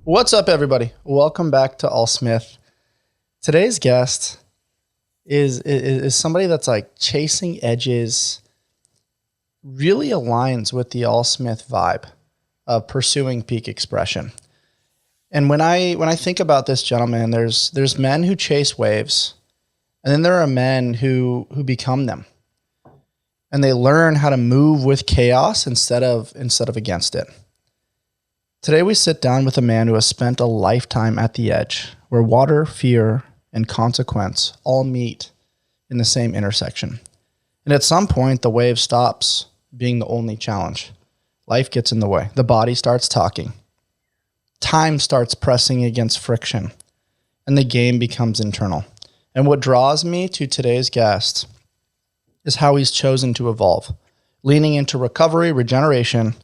What's up, everybody? Welcome back to All Smith. Today's guest is somebody that's like chasing edges, really aligns with the All Smith vibe of pursuing peak expression. And when I think about this gentleman, there's men who chase waves, and then there are men who become them, and they learn how to move with chaos instead of against it. Today we sit down with a man who has spent a lifetime at the edge, where water, fear, and consequence all meet in the same intersection. And at some point, the wave stops being the only challenge. Life gets in the way. The body starts talking. Time starts pressing against friction, and the game becomes internal. And what draws me to today's guest is how he's chosen to evolve, leaning into recovery, regeneration,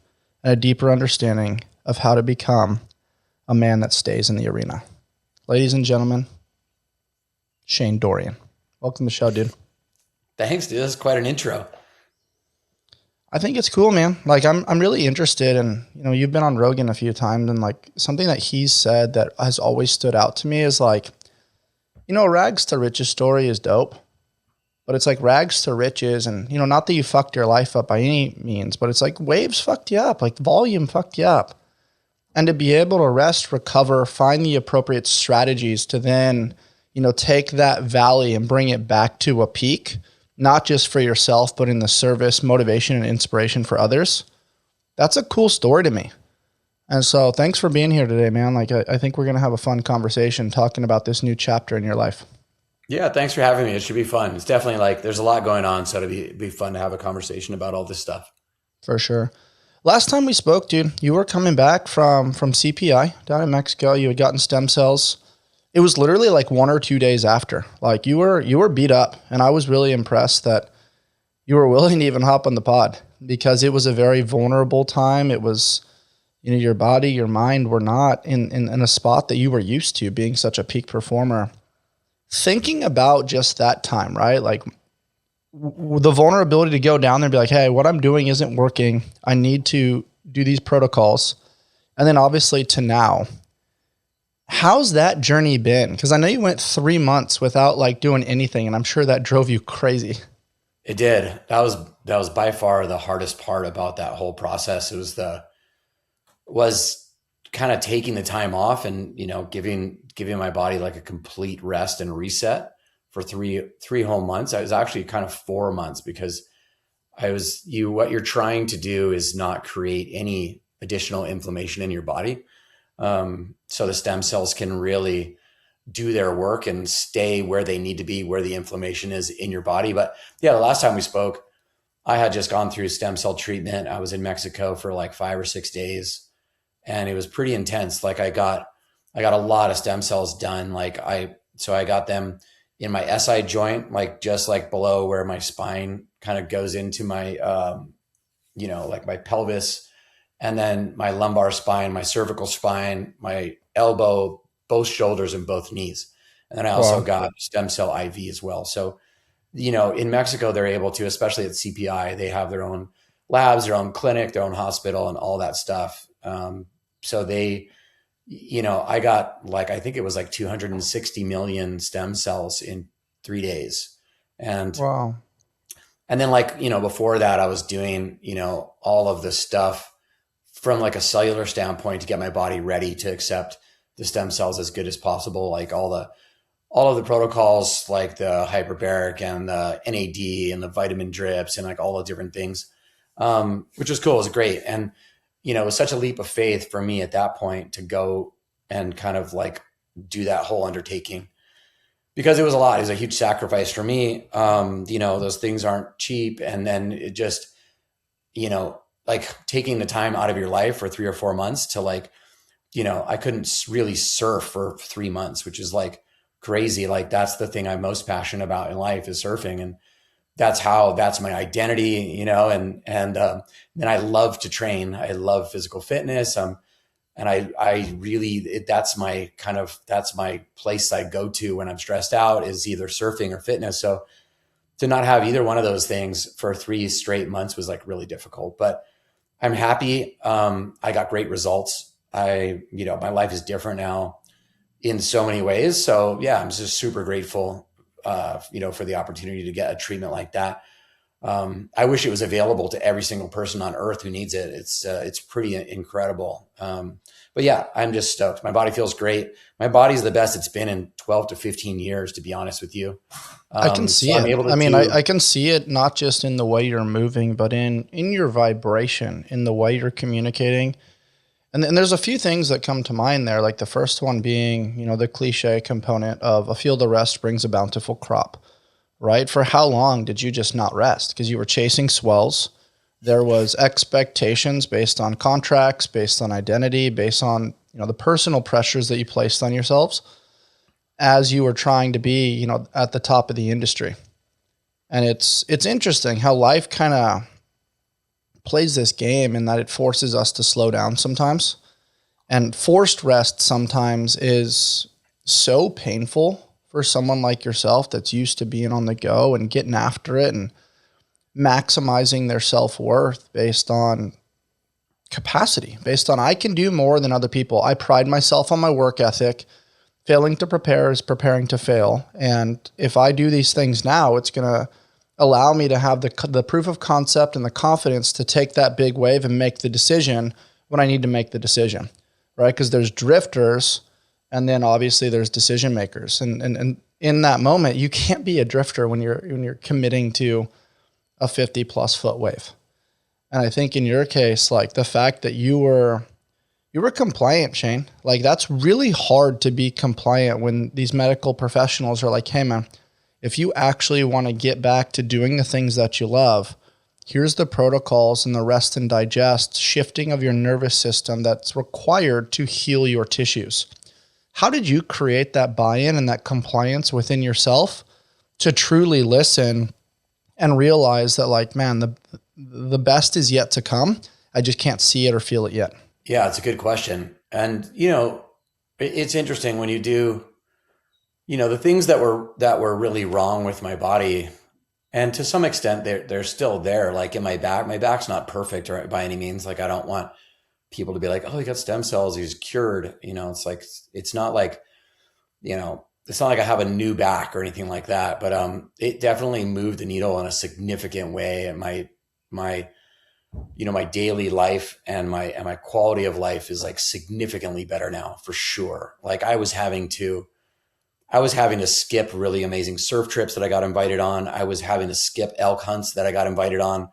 and a deeper understanding of how to become a man that stays in the arena. Ladies and gentlemen, Shane Dorian. Welcome to the show, dude. Thanks, dude. That's quite an intro. I think it's cool, man. Like I'm really interested in, you've been on Rogan a few times, and like something that he's said that has always stood out to me is like, rags to riches story is dope, but it's like rags to riches, and not that you fucked your life up by any means, but it's like waves fucked you up, like volume fucked you up. And to be able to rest, recover, find the appropriate strategies to then, take that valley and bring it back to a peak, not just for yourself, but in the service, motivation, and inspiration for others. That's a cool story to me. And so thanks for being here today, man. Like, I think we're going to have a fun conversation talking about this new chapter in your life. Yeah, thanks for having me. It should be fun. It's definitely like there's a lot going on, so it'd be fun to have a conversation about all this stuff. For sure. Last time we spoke, dude, you were coming back from CPI down in Mexico. You had gotten stem cells. It was literally like 1 or 2 days after. Like you were beat up, and I was really impressed that you were willing to even hop on the pod because it was a very vulnerable time. It was, your body, your mind were not in a spot that you were used to being such a peak performer. Thinking about just that time, right? Like the vulnerability to go down there and be like, hey, what I'm doing isn't working. I need to do these protocols. And then obviously to now, how's that journey been? Because I know you went 3 months without like doing anything, and I'm sure that drove you crazy. It did. That was by far the hardest part about that whole process. It was kind of taking the time off and giving my body like a complete rest and reset for three whole months. I was actually kind of 4 months because what you're trying to do is not create any additional inflammation in your body. So the stem cells can really do their work and stay where they need to be, where the inflammation is in your body. But yeah, the last time we spoke, I had just gone through stem cell treatment. I was in Mexico for like 5 or 6 days, and it was pretty intense. Like I got a lot of stem cells done. So I got them in my SI joint, like just like below where my spine kind of goes into my, like my pelvis, and then my lumbar spine, my cervical spine, my elbow, both shoulders, and both knees. And then I also Wow. got stem cell IV as well. So, in Mexico, they're able to, especially at CPI, they have their own labs, their own clinic, their own hospital, and all that stuff. So I got like, I think it was like 260 million stem cells in 3 days. And, Wow. and then before that, I was doing, all of the stuff from like a cellular standpoint to get my body ready to accept the stem cells as good as possible. Like all of the protocols, like the hyperbaric and the NAD and the vitamin drips and like all the different things, which was cool. It was great. And, it was such a leap of faith for me at that point to go and kind of like do that whole undertaking because it was a lot. It was a huge sacrifice for me. Those things aren't cheap. And then it just, like taking the time out of your life for 3 or 4 months to like, I couldn't really surf for 3 months, which is like crazy. Like that's the thing I'm most passionate about in life is surfing. And that's my identity, and then I love to train. I love physical fitness. And I really, that's my place I go to when I'm stressed out is either surfing or fitness. So to not have either one of those things for 3 straight months was like really difficult, but I'm happy. I got great results. My life is different now in so many ways. So yeah, I'm just super grateful, for the opportunity to get a treatment like that. I wish it was available to every single person on earth who needs it. It's pretty incredible. But yeah, I'm just stoked. My body feels great. My body's the best it's been in 12 to 15 years, to be honest with you. I can see So I'm it. able to I mean, do, I can see it not just in the way you're moving, but in your vibration, in the way you're communicating. And there's a few things that come to mind there. Like the first one being, the cliche component of a field of rest brings a bountiful crop, right? For how long did you just not rest? Because you were chasing swells. There was expectations based on contracts, based on identity, based on, the personal pressures that you placed on yourselves as you were trying to be, at the top of the industry. And it's interesting how life kind of plays this game in that it forces us to slow down sometimes. And forced rest sometimes is so painful for someone like yourself that's used to being on the go and getting after it and maximizing their self-worth based on capacity, based on I can do more than other people. I pride myself on my work ethic. Failing to prepare is preparing to fail. And if I do these things now, it's going to allow me to have the proof of concept and the confidence to take that big wave and make the decision when I need to make the decision, right? Because there's drifters, and then obviously there's decision makers. And in that moment, you can't be a drifter when you're committing to a 50 plus foot wave. And I think in your case, like the fact that you were compliant, Shane, like that's really hard to be compliant when these medical professionals are like, hey man, if you actually want to get back to doing the things that you love, here's the protocols and the rest and digest shifting of your nervous system that's required to heal your tissues. How did you create that buy-in and that compliance within yourself to truly listen and realize that like, man, the best is yet to come. I just can't see it or feel it yet. yeah, it's a good question. And, it's interesting when you do, the things that were really wrong with my body. And to some extent, they're still there. Like in my back's not perfect or by any means. Like I don't want people to be like, oh, he got stem cells, he's cured. It's like, it's not like, it's not like I have a new back or anything like that. But it definitely moved the needle in a significant way. And my daily life and my quality of life is like significantly better now for sure. Like I was having to skip really amazing surf trips that I got invited on. I was having to skip elk hunts that I got invited on.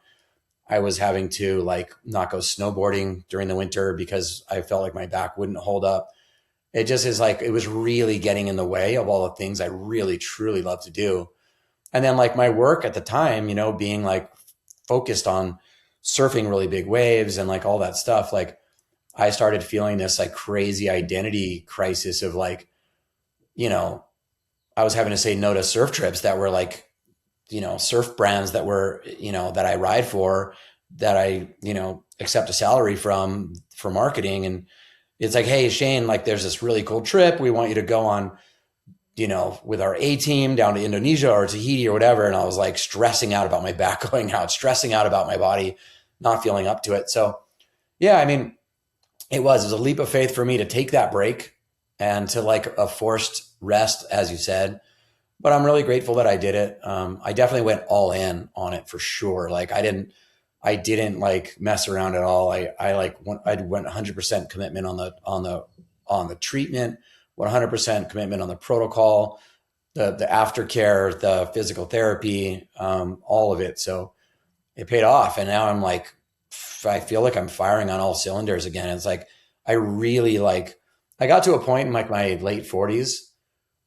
I was having to like not go snowboarding during the winter because I felt like my back wouldn't hold up. It just is like, it was really getting in the way of all the things I really, truly love to do. And then like my work at the time, being like focused on surfing really big waves and like all that stuff, like I started feeling this like crazy identity crisis of like, I was having to say no to surf trips that were like, surf brands that were, that I ride for, that I, accept a salary from for marketing. And it's like, hey, Shane, like there's this really cool trip. We want you to go on, with our A team down to Indonesia or Tahiti or whatever. And I was like stressing out about my back going out, stressing out about my body, not feeling up to it. So yeah, I mean, it was a leap of faith for me to take that break and to like a forced rest, as you said. But I'm really grateful that I did it. I definitely went all in on it for sure. Like I didn't like mess around at all. I went 100% commitment on the treatment, 100% commitment on the protocol, the aftercare, the physical therapy, all of it. So it paid off. And now I'm like, I feel like I'm firing on all cylinders again. It's like, I got to a point in like my late 40s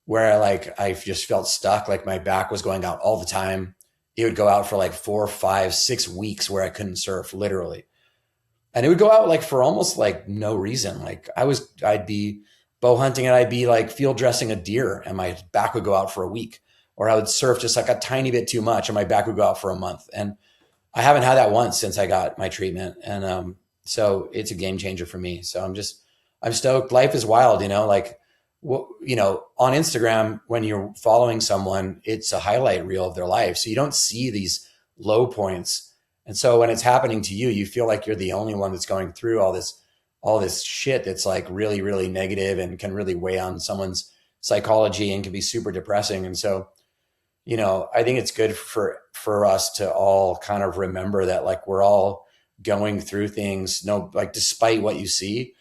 where I just felt stuck. Like my back was going out all the time. It would go out for like 4, 5, 6 weeks where I couldn't surf literally. And it would go out like for almost like no reason. Like I'd be bow hunting and I'd be like field dressing a deer and my back would go out for a week, or I would surf just like a tiny bit too much and my back would go out for a month. And I haven't had that once since I got my treatment. And, so it's a game changer for me. So I'm stoked. Life is wild, like, on Instagram, when you're following someone, it's a highlight reel of their life. So you don't see these low points. And so when it's happening to you, you feel like you're the only one that's going through all this all this shit that's like really, really negative and can really weigh on someone's psychology and can be super depressing. And so, I think it's good for us to all kind of remember that like we're all going through things. No, like despite what you see,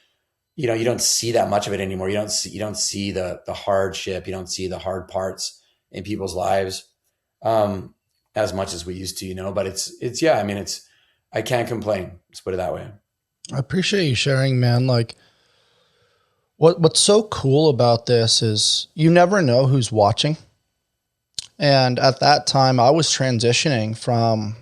you don't see that much of it anymore. You don't see the hardship. You don't see the hard parts in people's lives as much as we used to. But it's yeah. I mean, I can't complain. Let's put it that way. I appreciate you sharing, man. Like what's so cool about this is you never know who's watching. And at that time I was transitioning from,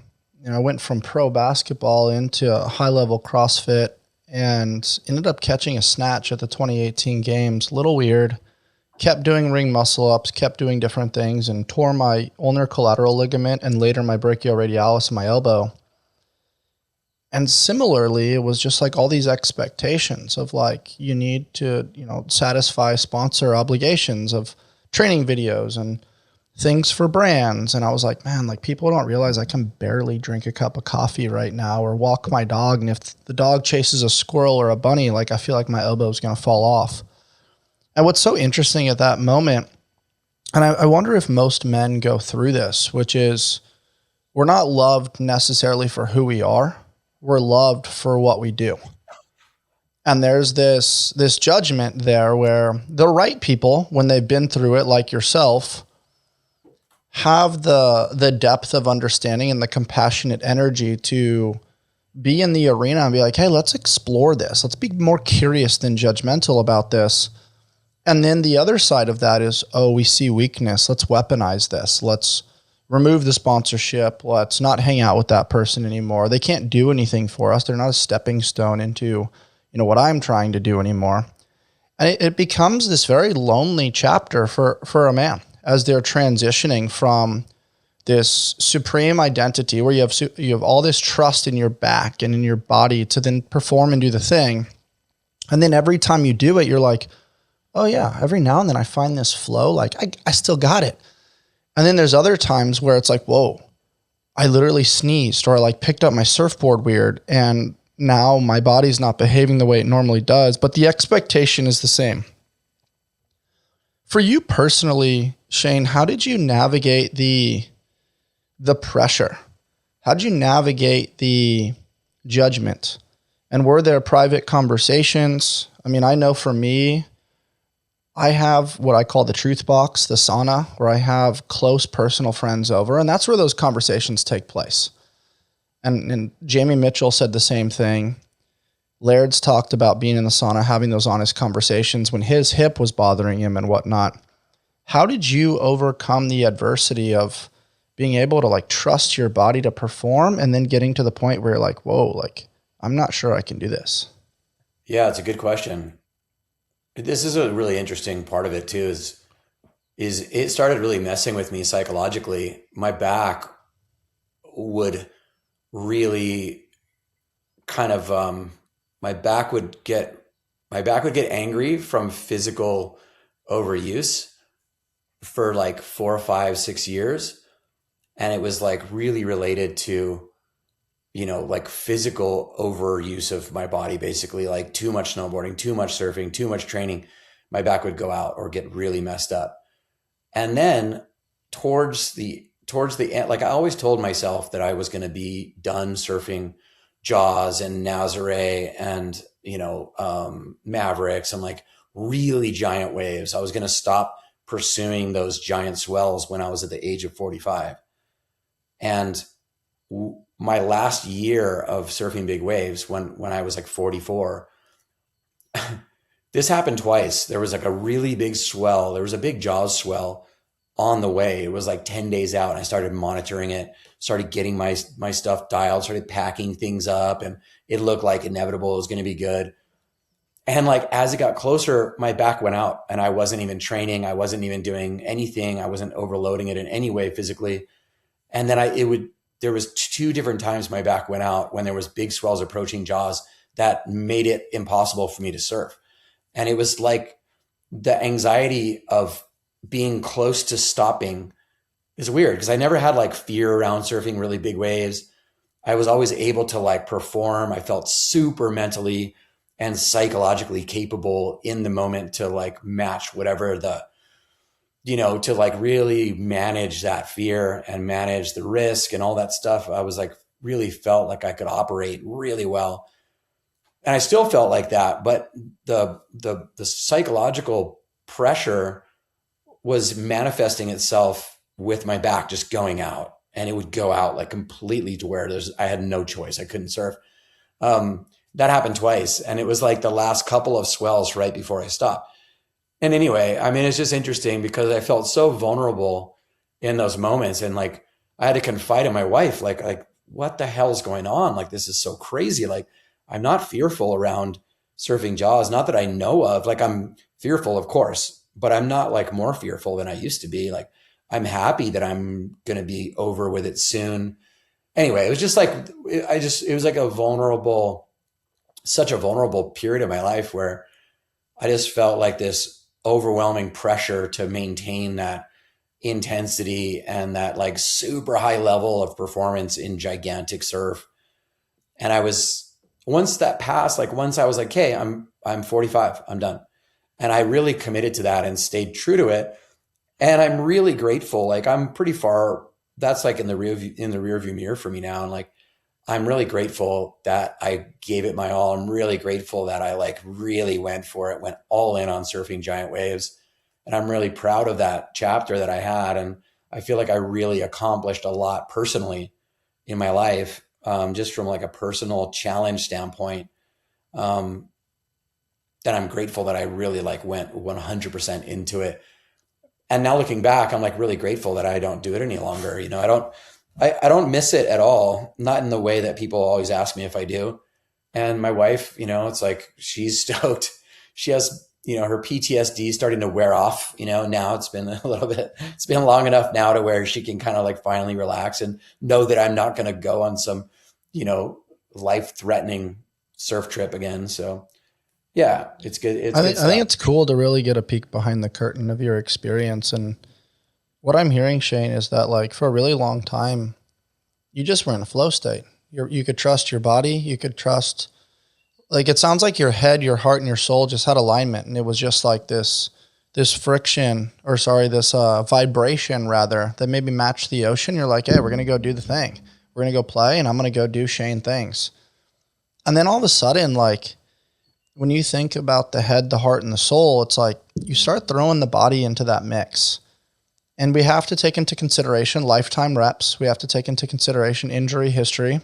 I went from pro basketball into high level CrossFit and ended up catching a snatch at the 2018 games. Little weird. Kept doing ring muscle ups, kept doing different things, and tore my ulnar collateral ligament and later my brachioradialis in my elbow. And similarly, it was just like all these expectations of like, you need to, satisfy sponsor obligations of training videos and things for brands. And I was like, man, like people don't realize I can barely drink a cup of coffee right now or walk my dog. And if the dog chases a squirrel or a bunny, like I feel like my elbow is going to fall off. And what's so interesting at that moment, and I wonder if most men go through this, which is we're not loved necessarily for who we are. We're loved for what we do. And there's this judgment there where the right people, when they've been through it like yourself, have the depth of understanding and the compassionate energy to be in the arena and be like, hey, let's explore this. Let's be more curious than judgmental about this. And then the other side of that is, oh, we see weakness. Let's weaponize this. Let's remove the sponsorship. Let's not hang out with that person anymore. They can't do anything for us. They're not a stepping stone into, what I'm trying to do anymore. And it becomes this very lonely chapter for a man as they're transitioning from this supreme identity where you have all this trust in your back and in your body to then perform and do the thing. And then every time you do it, you're like, oh yeah, every now and then I find this flow, like I still got it. And then there's other times where it's like, whoa, I literally sneezed or I like picked up my surfboard weird and now my body's not behaving the way it normally does, but the expectation is the same. For you personally, Shane, how did you navigate the pressure? How did you navigate the judgment? And were there private conversations? I mean, I know for me, I have what I call the truth box, the sauna, where I have close personal friends over, and that's where those conversations take place. And Jamie Mitchell said the same thing. Laird's talked about being in the sauna, having those honest conversations when his hip was bothering him and whatnot. How did you overcome the adversity of being able to like trust your body to perform and then getting to the point where you're like, whoa, like I'm not sure I can do this? Yeah, it's a good question. This is a really interesting part of it too, is it started really messing with me psychologically. My back would really kind of, my back would get angry from physical overuse for like 4 or 5, 6 years. And it was like really related to, like physical overuse of my body, basically like too much snowboarding, too much surfing, too much training. My back would go out or get really messed up. And then towards the end, like I always told myself that I was going to be done surfing Jaws and Nazare and, Mavericks and like really giant waves. I was going to stop pursuing those giant swells when I was at the age of 45. And my last year of surfing big waves, when I was like 44, this happened twice. There was like a really big swell. There was a big Jaws swell on the way. It was like 10 days out and I started monitoring it, started getting my stuff dialed, started packing things up, and it looked like inevitable. It was going to be good. And like, as it got closer, my back went out and I wasn't even training. I wasn't even doing anything. I wasn't overloading it in any way physically. And then there was 2 different times my back went out when there was big swells approaching Jaws that made it impossible for me to surf. And it was like the anxiety of being close to stopping is weird because I never had like fear around surfing really big waves. I was always able to like perform. I felt super mentally and psychologically capable in the moment to like match whatever to like really manage that fear and manage the risk and all that stuff. I was like, really felt like I could operate really well. And I still felt like that, but the psychological pressure was manifesting itself with my back just going out, and it would go out like completely to where I had no choice. I couldn't surf. That happened twice, and it was like the last couple of swells right before I stopped. And anyway, I mean, it's just interesting because I felt so vulnerable in those moments, and like I had to confide in my wife, like what the hell's going on? Like this is so crazy. Like I'm not fearful around surfing Jaws, not that I know of. Like I'm fearful, of course, but I'm not like more fearful than I used to be. Like I'm happy that I'm going to be over with it soon. Anyway, it was just like it was like such a vulnerable period of my life where I just felt like this overwhelming pressure to maintain that intensity and that like super high level of performance in gigantic surf. And once that passed, like once I was like, hey, I'm 45, I'm done. And I really committed to that and stayed true to it. And I'm really grateful. Like I'm pretty far, that's like in the rear view mirror for me now. And like, I'm really grateful that I gave it my all. I'm really grateful that I like really went for it, went all in on surfing giant waves. And I'm really proud of that chapter that I had. And I feel like I really accomplished a lot personally in my life, just from like a personal challenge standpoint. That I'm grateful that I really like went 100% into it. And now looking back, I'm like really grateful that I don't do it any longer. You know, I don't miss it at all. Not in the way that people always ask me if I do. And my wife, you know, it's like, she's stoked. She has, you know, her PTSD starting to wear off, you know, now it's been it's been long enough now to where she can kind of like finally relax and know that I'm not going to go on some, you know, life-threatening surf trip again. So yeah, it's good. I think it's cool to really get a peek behind the curtain of your experience. And what I'm hearing, Shane, is that like for a really long time, you just were in a flow state. You could trust your body. You could trust, like, it sounds like your head, your heart, and your soul just had alignment. And it was just like this friction, or sorry, this vibration rather, that maybe matched the ocean. You're like, hey, we're going to go do the thing. We're going to go play, and I'm going to go do Shane things. And then all of a sudden, like, when you think about the head, the heart, and the soul, it's like you start throwing the body into that mix. And we have to take into consideration lifetime reps. We have to take into consideration injury history.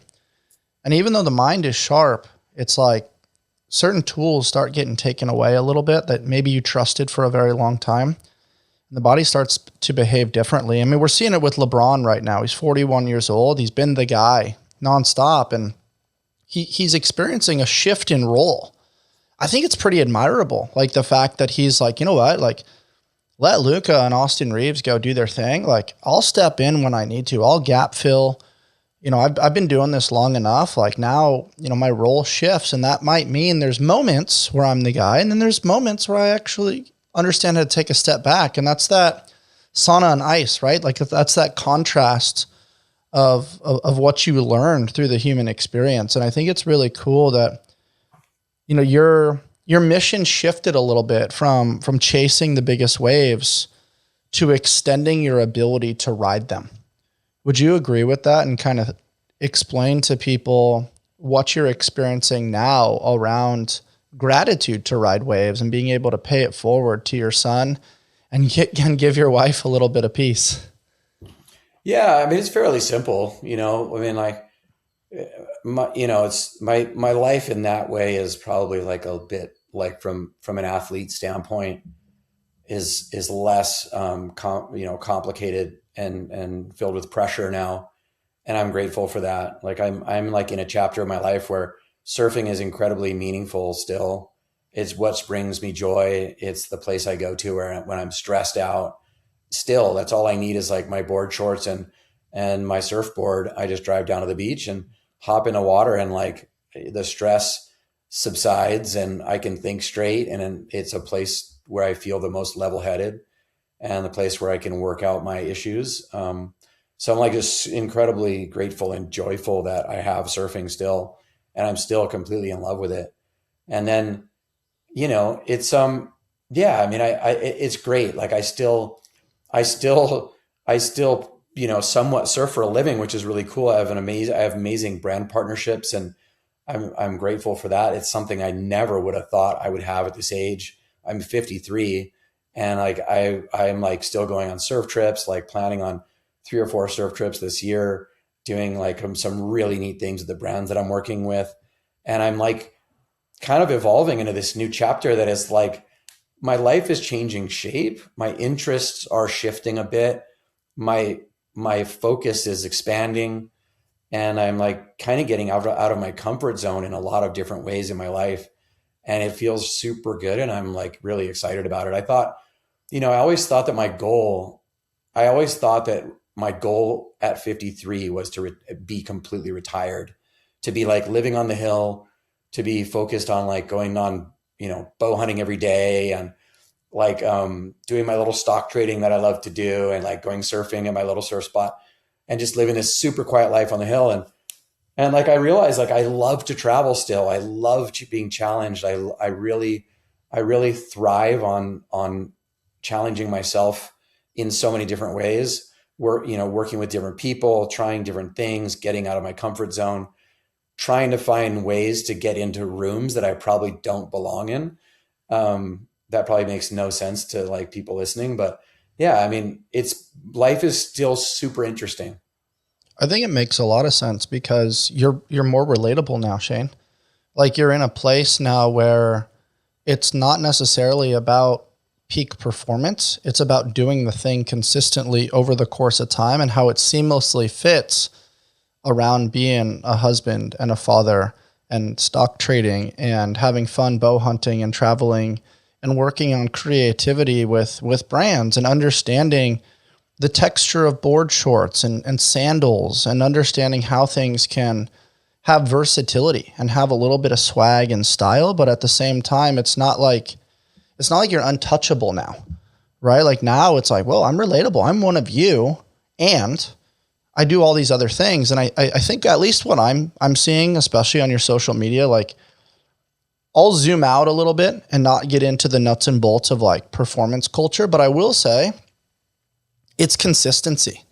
And even though the mind is sharp, it's like certain tools start getting taken away a little bit that maybe you trusted for a very long time. And the body starts to behave differently. I mean, we're seeing it with LeBron right now. He's 41 years old. He's been the guy nonstop. And he's experiencing a shift in role. I think it's pretty admirable. Like the fact that he's like, you know what, like let Luca and Austin Reeves go do their thing. Like I'll step in when I need to. I'll gap fill. You know, I've been doing this long enough. Like now, you know, my role shifts, and that might mean there's moments where I'm the guy, and then there's moments where I actually understand how to take a step back. And that's that sauna and ice, right? Like that's that contrast of what you learned through the human experience. And I think it's really cool that, you know, your mission shifted a little bit from chasing the biggest waves to extending your ability to ride them. Would you agree with that, and kind of explain to people what you're experiencing now around gratitude to ride waves and being able to pay it forward to your son and give your wife a little bit of peace? Yeah, I mean, it's fairly simple, you know. I mean, like, it's my life in that way is probably like a bit like from an athlete standpoint is less complicated and filled with pressure now, and I'm grateful for that. Like I'm like in a chapter of my life where surfing is incredibly meaningful still. It's what brings me joy. It's the place I go to when I'm stressed out. Still, that's all I need is like my board shorts and my surfboard. I just drive down to the beach and hop in the water, and like the stress subsides and I can think straight. And it's a place where I feel the most level-headed and the place where I can work out my issues. So I'm like just incredibly grateful and joyful that I have surfing still, and I'm still completely in love with it. And then, it's, yeah, I mean, it's great. Like I still, I still, somewhat surf for a living, which is really cool. I have amazing brand partnerships, and I'm grateful for that. It's something I never would have thought I would have at this age. I'm 53, and like I'm like still going on surf trips, like planning on 3 or 4 surf trips this year, doing like some really neat things with the brands that I'm working with. And I'm like kind of evolving into this new chapter that is like my life is changing shape. My interests are shifting a bit. My my focus is expanding, and I'm like kind of getting out of my comfort zone in a lot of different ways in my life, and it feels super good, and I'm like really excited about it. I always thought that I always thought that my goal at 53 was to be completely retired, to be like living on the hill, to be focused on like going on, bow hunting every day, and like doing my little stock trading that I love to do, and like going surfing at my little surf spot, and just living this super quiet life on the hill. And like I realized like I love to travel still. I love being challenged. I really thrive on challenging myself in so many different ways. Working with different people, trying different things, getting out of my comfort zone, trying to find ways to get into rooms that I probably don't belong in. That probably makes no sense to like people listening, but yeah, I mean, life is still super interesting. I think it makes a lot of sense because you're more relatable now, Shane. Like you're in a place now where it's not necessarily about peak performance. It's about doing the thing consistently over the course of time and how it seamlessly fits around being a husband and a father and stock trading and having fun bow hunting and traveling and working on creativity with brands and understanding the texture of board shorts and sandals and understanding how things can have versatility and have a little bit of swag and style, but at the same time, it's not like you're untouchable now, right? Like now it's like, well, I'm relatable. I'm one of you, and I do all these other things. And I think at least what I'm seeing, especially on your social media, like I'll zoom out a little bit and not get into the nuts and bolts of like performance culture, but I will say it's consistency.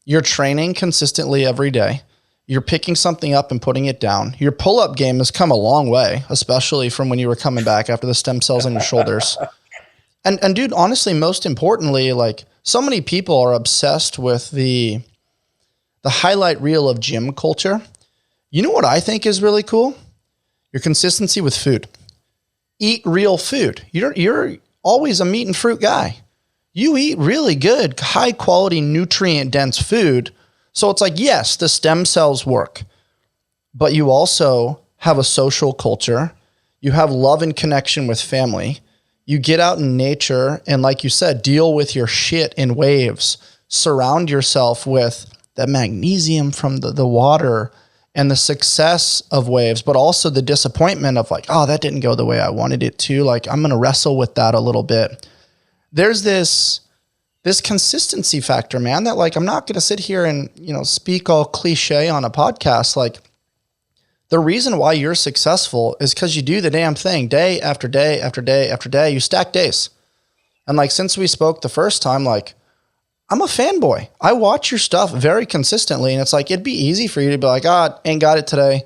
You're training consistently every day. You're picking something up and putting it down. Your pull-up game has come a long way, especially from when you were coming back after the stem cells on your shoulders. And dude, honestly, most importantly, like so many people are obsessed with the highlight reel of gym culture. You know what I think is really cool? Your consistency with food. Eat real food. You're always a meat and fruit guy. You eat really good, high quality, nutrient dense food. So it's like, yes, the stem cells work, but you also have a social culture. You have love and connection with family. You get out in nature and, like you said, deal with your shit in waves. Surround yourself with the magnesium from the water and the success of waves, but also the disappointment of like, oh, that didn't go the way I wanted it to. Like, I'm going to wrestle with that a little bit. There's this consistency factor, man, that like, I'm not going to sit here and, speak all cliche on a podcast. Like the reason why you're successful is because you do the damn thing day after day after day after day. You stack days. And like, since we spoke the first time, like I'm a fanboy. I watch your stuff very consistently. And it's like, it'd be easy for you to be like, ain't got it today.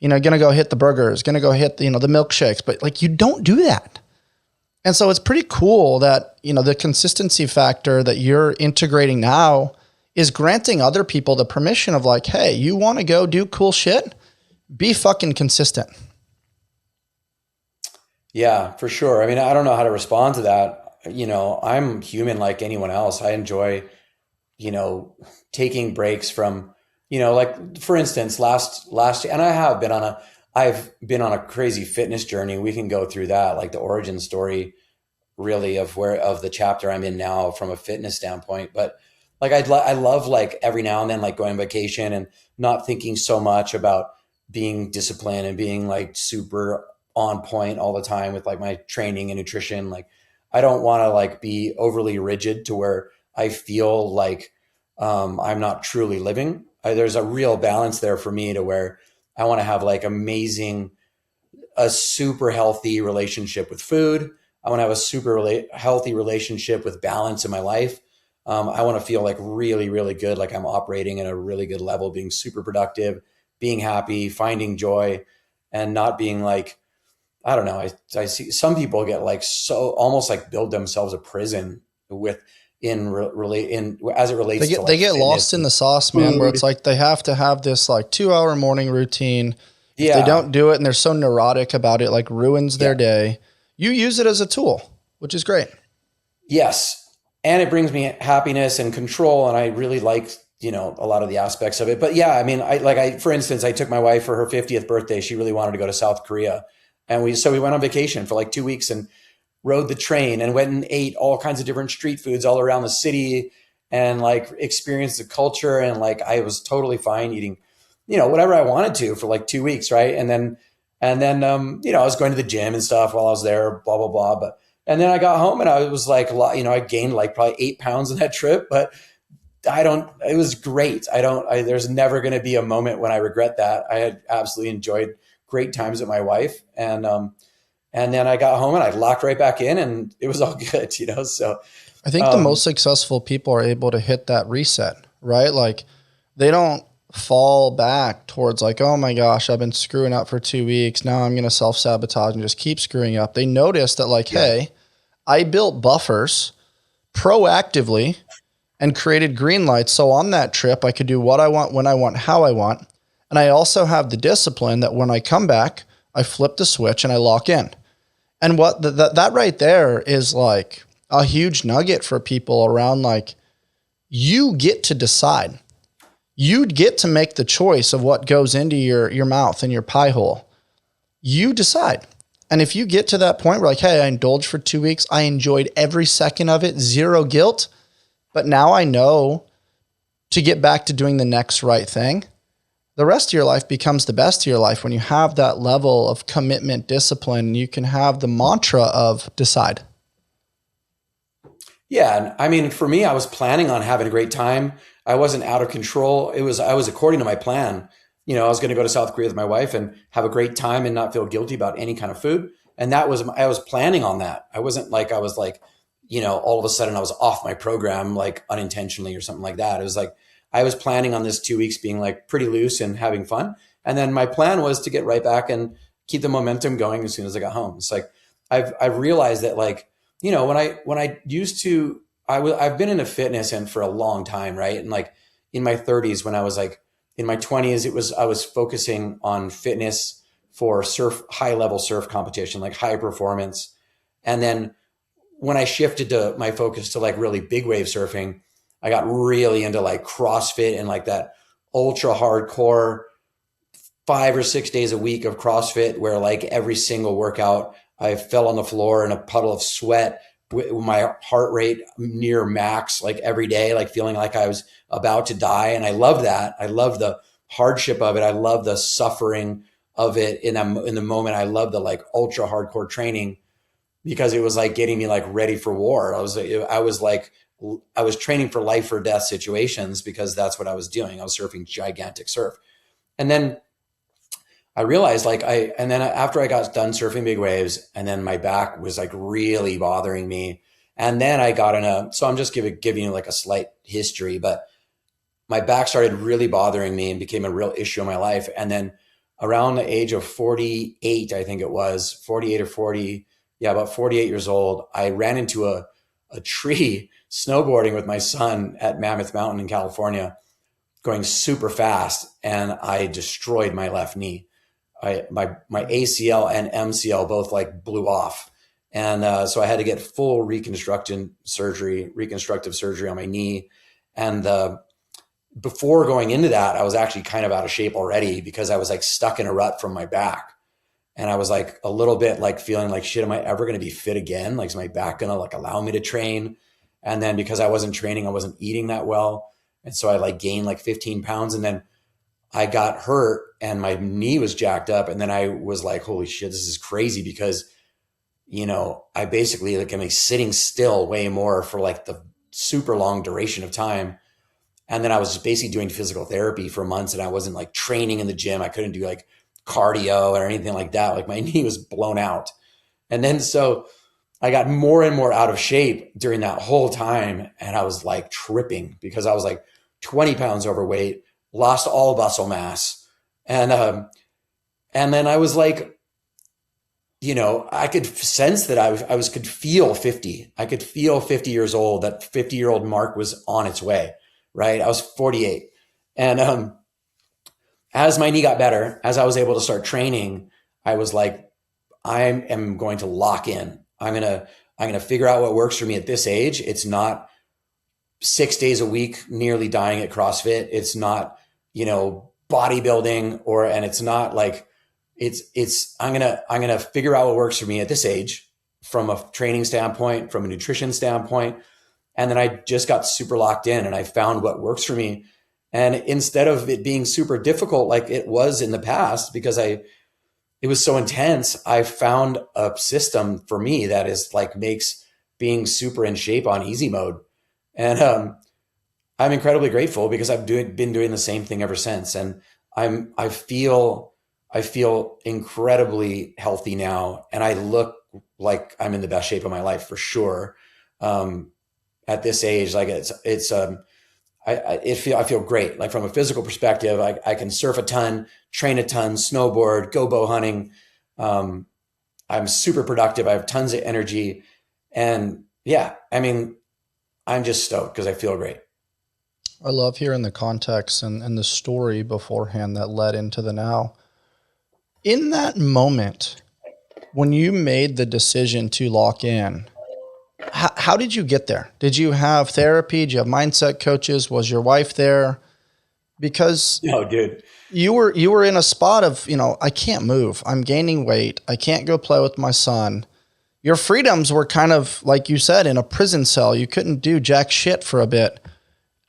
Gonna go hit the burgers, gonna go hit the milkshakes, but like, you don't do that. And so it's pretty cool that, the consistency factor that you're integrating now is granting other people the permission of like, hey, you want to go do cool shit? Be fucking consistent. Yeah, for sure. I mean, I don't know how to respond to that. I'm human like anyone else. I enjoy, you know, taking breaks from, like for instance, last, and I've been on a crazy fitness journey. We can go through that, like the origin story really of the chapter I'm in now from a fitness standpoint. But like, I love like every now and then, like going on vacation and not thinking so much about being disciplined and being like super on point all the time with like my training and nutrition. Like, I don't want to like be overly rigid to where I feel like, I'm not truly living. There's a real balance there for me to where I want to have like amazing, a super healthy relationship with food. I want to have a healthy relationship with balance in my life. I want to feel like really, really good, like I'm operating at a really good level, being super productive, being happy, finding joy, and not being like, I don't know. I see some people get like so almost like build themselves a prison with in as it They relates to get they like get fitness lost in and the sauce, man, where it's food. like they have to have this like 2 hour morning routine. If they Yeah. don't do it and they're so neurotic about it, like ruins their Yeah. day. You use it as a tool, which is great. Yes. And it brings me happiness and control. And I really like, a lot of the aspects of it. But yeah, I mean, for instance, I took my wife for her 50th birthday. She really wanted to go to South Korea. And we went on vacation for like 2 weeks and rode the train and went and ate all kinds of different street foods all around the city and like experienced the culture. And like, I was totally fine eating, whatever I wanted to for like 2 weeks. Right. And then, I was going to the gym and stuff while I was there, blah, blah, blah. And then I got home and I was like, I gained like probably 8 pounds in that trip, but it was great. There's never going to be a moment when I regret that. I had absolutely enjoyed great times with my wife. And then I got home and I locked right back in and it was all good. So, I think the most um, successful people are able to hit that reset, right? Like they don't fall back towards like, oh my gosh, I've been screwing up for 2 weeks. Now I'm going to self-sabotage and just keep screwing up. They notice that like, yeah, hey, I built buffers proactively and created green lights. So on that trip, I could do what I want, when I want, how I want. And I also have the discipline that when I come back, I flip the switch and I lock in. And what that right there is like a huge nugget for people around like you get to decide. You get to make the choice of what goes into your mouth and your pie hole. You decide. And if you get to that point where like, hey, I indulged for 2 weeks, I enjoyed every second of it, zero guilt, but now I know to get back to doing the next right thing. The rest of your life becomes the best of your life when you have that level of commitment, discipline. You can have the mantra of decide. yeah. And I mean, for me, I was planning on having a great time. I wasn't out of control. I was according to my plan. I was going to go to South Korea with my wife and have a great time and not feel guilty about any kind of food. And I was planning on that. I wasn't like, I was like, all of a sudden I was off my program, like unintentionally or something like that. It was like, I was planning on this 2 weeks being like pretty loose and having fun. And then my plan was to get right back and keep the momentum going as soon as I got home. It's like, I've realized that like, when I used to, I've been into fitness and for a long time. Right. And like in my 30s, when I was like in my 20s, I was focusing on fitness for high level surf competition, like high performance. And then when I shifted to my focus to like really big wave surfing, I got really into like CrossFit and like that ultra hardcore 5 or 6 days a week of CrossFit where like every single workout I fell on the floor in a puddle of sweat with my heart rate near max, like every day, like feeling like I was about to die. And I love that. I love the hardship of it. I love the suffering of it in the moment. I love the like ultra hardcore training because it was like getting me like ready for war. I was training for life or death situations because that's what I was doing. I was surfing gigantic surf. And then I realized and then after I got done surfing big waves and then my back was like really bothering me. And then I got so I'm just giving you like a slight history, but my back started really bothering me and became a real issue in my life. And then around the age of 48, I think it was 48 or 40. Yeah, about 48 years old. I ran into a tree snowboarding with my son at Mammoth Mountain in California, going super fast. And I destroyed my left knee. My ACL and MCL both like blew off. And so I had to get full reconstructive surgery on my knee. And before going into that, I was actually kind of out of shape already because I was like stuck in a rut from my back. And I was like a little bit like feeling like, shit, am I ever going to be fit again? Like, is my back going to like allow me to train? And then because I wasn't training, I wasn't eating that well. And so I like gained like 15 pounds. And then I got hurt and my knee was jacked up. And then I was like, holy shit, this is crazy because, I basically like am sitting still way more for like the super long duration of time. And then I was just basically doing physical therapy for months and I wasn't like training in the gym. I couldn't do like cardio or anything like that. Like my knee was blown out. And then so I got more and more out of shape during that whole time. And I was like tripping because I was like 20 pounds overweight, lost all muscle mass. And then I was like, I could sense that could feel 50. I could feel 50 years old, that 50-year-old mark was on its way, right? I was 48. And as my knee got better, as I was able to start training, I was like, I am going to lock in. I'm going to figure out what works for me at this age. It's not 6 days a week, nearly dying at CrossFit. It's not, bodybuilding and it's not like, I'm going to figure out what works for me at this age from a training standpoint, from a nutrition standpoint. And then I just got super locked in and I found what works for me. And instead of it being super difficult, like it was in the past, because it was so intense, I found a system for me that is like makes being super in shape on easy mode. And I'm incredibly grateful because I've been doing the same thing ever since. And I feel incredibly healthy now, and I look like I'm in the best shape of my life for sure. At this age, like I feel great. Like from a physical perspective, I can surf a ton, train a ton, snowboard, go bow hunting. I'm super productive. I have tons of energy, and yeah, I mean, I'm just stoked because I feel great. I love hearing the context and the story beforehand that led into the now. In that moment, when you made the decision to lock in, how did you get there? Did you have therapy? Did you have mindset coaches? Was your wife there? Because no, dude, you were in a spot of, I can't move. I'm gaining weight. I can't go play with my son. Your freedoms were kind of, like you said, in a prison cell. You couldn't do jack shit for a bit.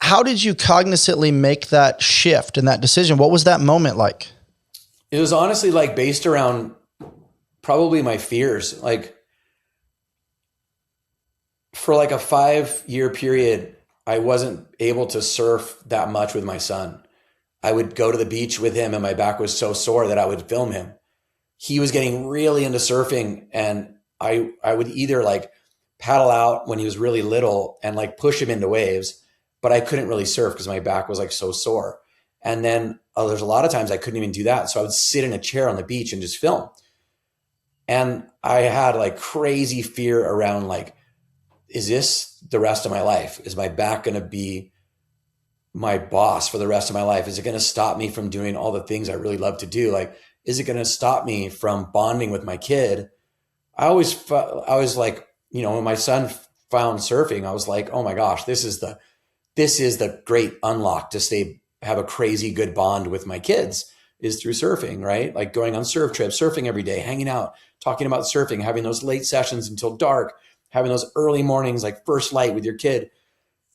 How did you cognizantly make that shift and that decision? What was that moment like? It was honestly like based around probably my fears. Like for like a 5-year period, I wasn't able to surf that much with my son. I would go to the beach with him and my back was so sore that I would film him. He was getting really into surfing, and I would either like paddle out when he was really little and like push him into waves, but I couldn't really surf because my back was like so sore. And then there's a lot of times I couldn't even do that. So I would sit in a chair on the beach and just film. And I had like crazy fear around like, is this the rest of my life? Is my back going to be my boss for the rest of my life? Is it going to stop me from doing all the things I really love to do? Like, is it going to stop me from bonding with my kid? I always like, when my son found surfing, I was like, oh my gosh, this is the great unlock to have a crazy good bond with my kids is through surfing, right? Like going on surf trips, surfing every day, hanging out, talking about surfing, having those late sessions until dark, having those early mornings, like first light with your kid,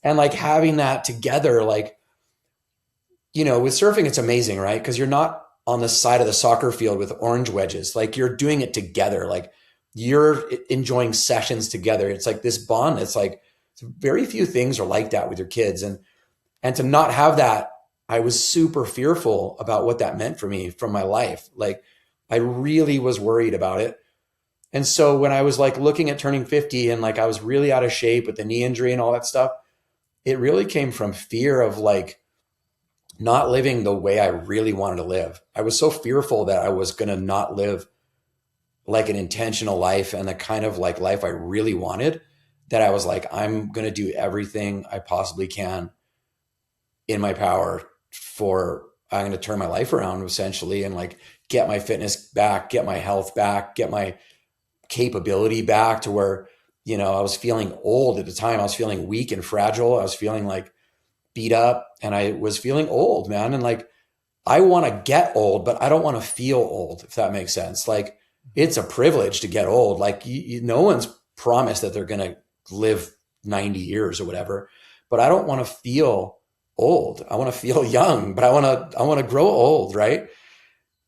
and like having that together, like, with surfing, it's amazing, right? Because you're not on the side of the soccer field with orange wedges. Like you're doing it together. Like you're enjoying sessions together. It's like this bond. It's like very few things are like that with your kids. And to not have that, I was super fearful about what that meant for me from my life. Like I really was worried about it. And so when I was like looking at turning 50 and like I was really out of shape with the knee injury and all that stuff, it really came from fear of like not living the way I really wanted to live. I was so fearful that I was going to not live like an intentional life and the kind of like life I really wanted, that I was like, I'm going to do everything I possibly can in my power I'm going to turn my life around essentially and like get my fitness back, get my health back, get my capability back to where, I was feeling old at the time. I was feeling weak and fragile. I was feeling like beat up and I was feeling old, man. And like, I want to get old, but I don't want to feel old, if that makes sense. Like it's a privilege to get old. Like no one's promised that they're going to live 90 years or whatever, but I don't want to feel old. I want to feel young, but I want to grow old. Right.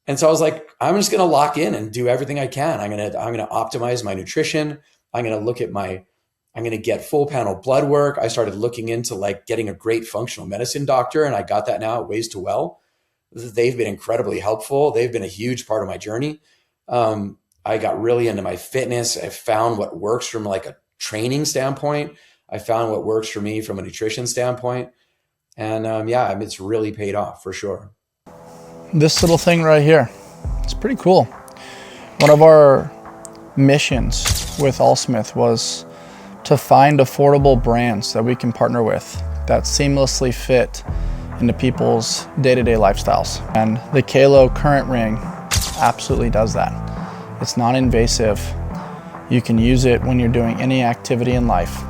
And so I was like, I'm just going to lock in and do everything I can. I'm going to optimize my nutrition. I'm going to get full panel blood work. I started looking into like getting a great functional medicine doctor, and I got that now at Ways to Well. They've been incredibly helpful. They've been a huge part of my journey. I got really into my fitness. I found what works from like a training standpoint. I found what works for me from a nutrition standpoint. And yeah, I mean, it's really paid off for sure. This little thing right here, it's pretty cool. One of our missions with Allsmith was to find affordable brands that we can partner with that seamlessly fit into people's day-to-day lifestyles. And the Kalo Current Ring absolutely does that. It's non-invasive. You can use it when you're doing any activity in life,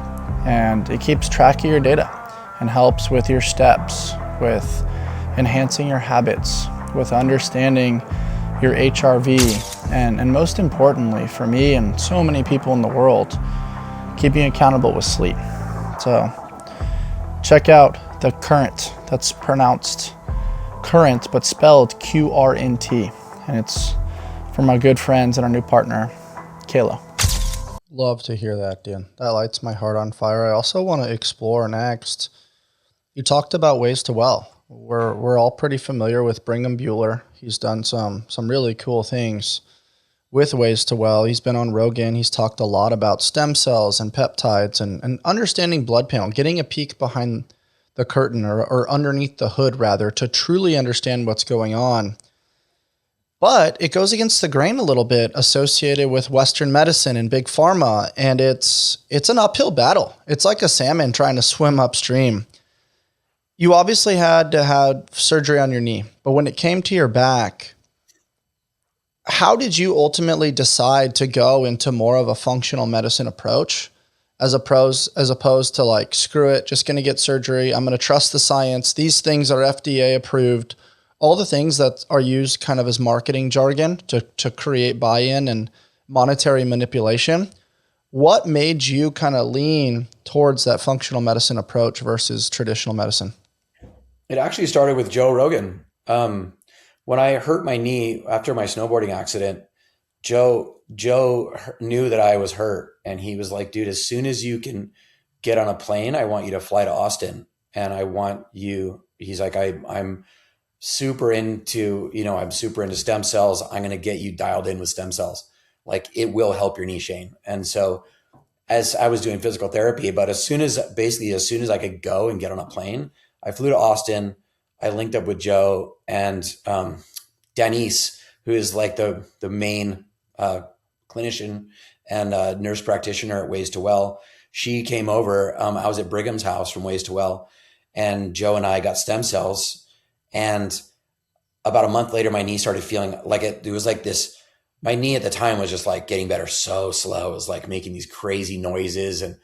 and it keeps track of your data and helps with your steps, with enhancing your habits, with understanding your HRV, and most importantly for me and so many people in the world, keeping accountable with sleep. So check out the Current. That's pronounced current, but spelled QRNT. And it's from my good friends and our new partner, Kalo. Love to hear that, dude. That lights my heart on fire. I also want to explore next. You talked about Ways to Well. We're all pretty familiar with Brigham Bueller. He's done some really cool things with Ways to Well. He's been on Rogan. He's talked a lot about stem cells and peptides and understanding blood panel, getting a peek behind the curtain or underneath the hood rather, to truly understand what's going on. But it goes against the grain a little bit associated with Western medicine and big pharma. And it's an uphill battle. It's like a salmon trying to swim upstream. You obviously had to have surgery on your knee, but when it came to your back, how did you ultimately decide to go into more of a functional medicine approach as opposed to like, screw it, just going to get surgery. I'm going to trust the science. These things are FDA approved. All the things that are used kind of as marketing jargon to create buy-in and monetary manipulation. What made you kind of lean towards that functional medicine approach versus traditional medicine? It actually started with Joe Rogan. When I hurt my knee after my snowboarding accident, Joe knew that I was hurt, and he was like, dude, as soon as you can get on a plane, I want you to fly to Austin, and I want you, he's like, I'm super into, I'm super into stem cells. I'm going to get you dialed in with stem cells. Like, it will help your knee, Shane. And so as I was doing physical therapy, but as soon as I could go and get on a plane, I flew to Austin. I linked up with Joe and Denise, who is like the main clinician and nurse practitioner at Ways to Well. She came over. I was at Brigham's house from Ways to Well, and Joe and I got stem cells. And about a month later, my knee started feeling like it was like this. My knee at the time was just like getting better so slow. It was like making these crazy noises, and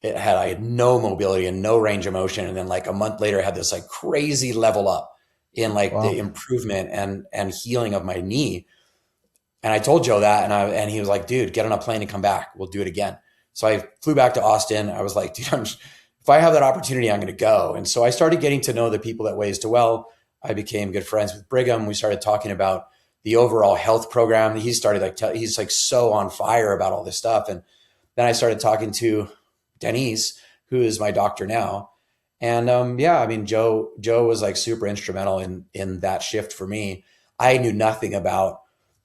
I had no mobility and no range of motion. And then like a month later, I had this like crazy level up in like the improvement and healing of my knee. And I told Joe that, and he was like, dude, get on a plane and come back. We'll do it again. So I flew back to Austin. I was like, dude, if I have that opportunity, I'm going to go. And so I started getting to know the people at Ways to Well. I became good friends with Brigham. We started talking about the overall health program. He started he's like so on fire about all this stuff. And then I started talking to Denise, who is my doctor now. And I mean, Joe was like super instrumental in that shift for me. I knew nothing about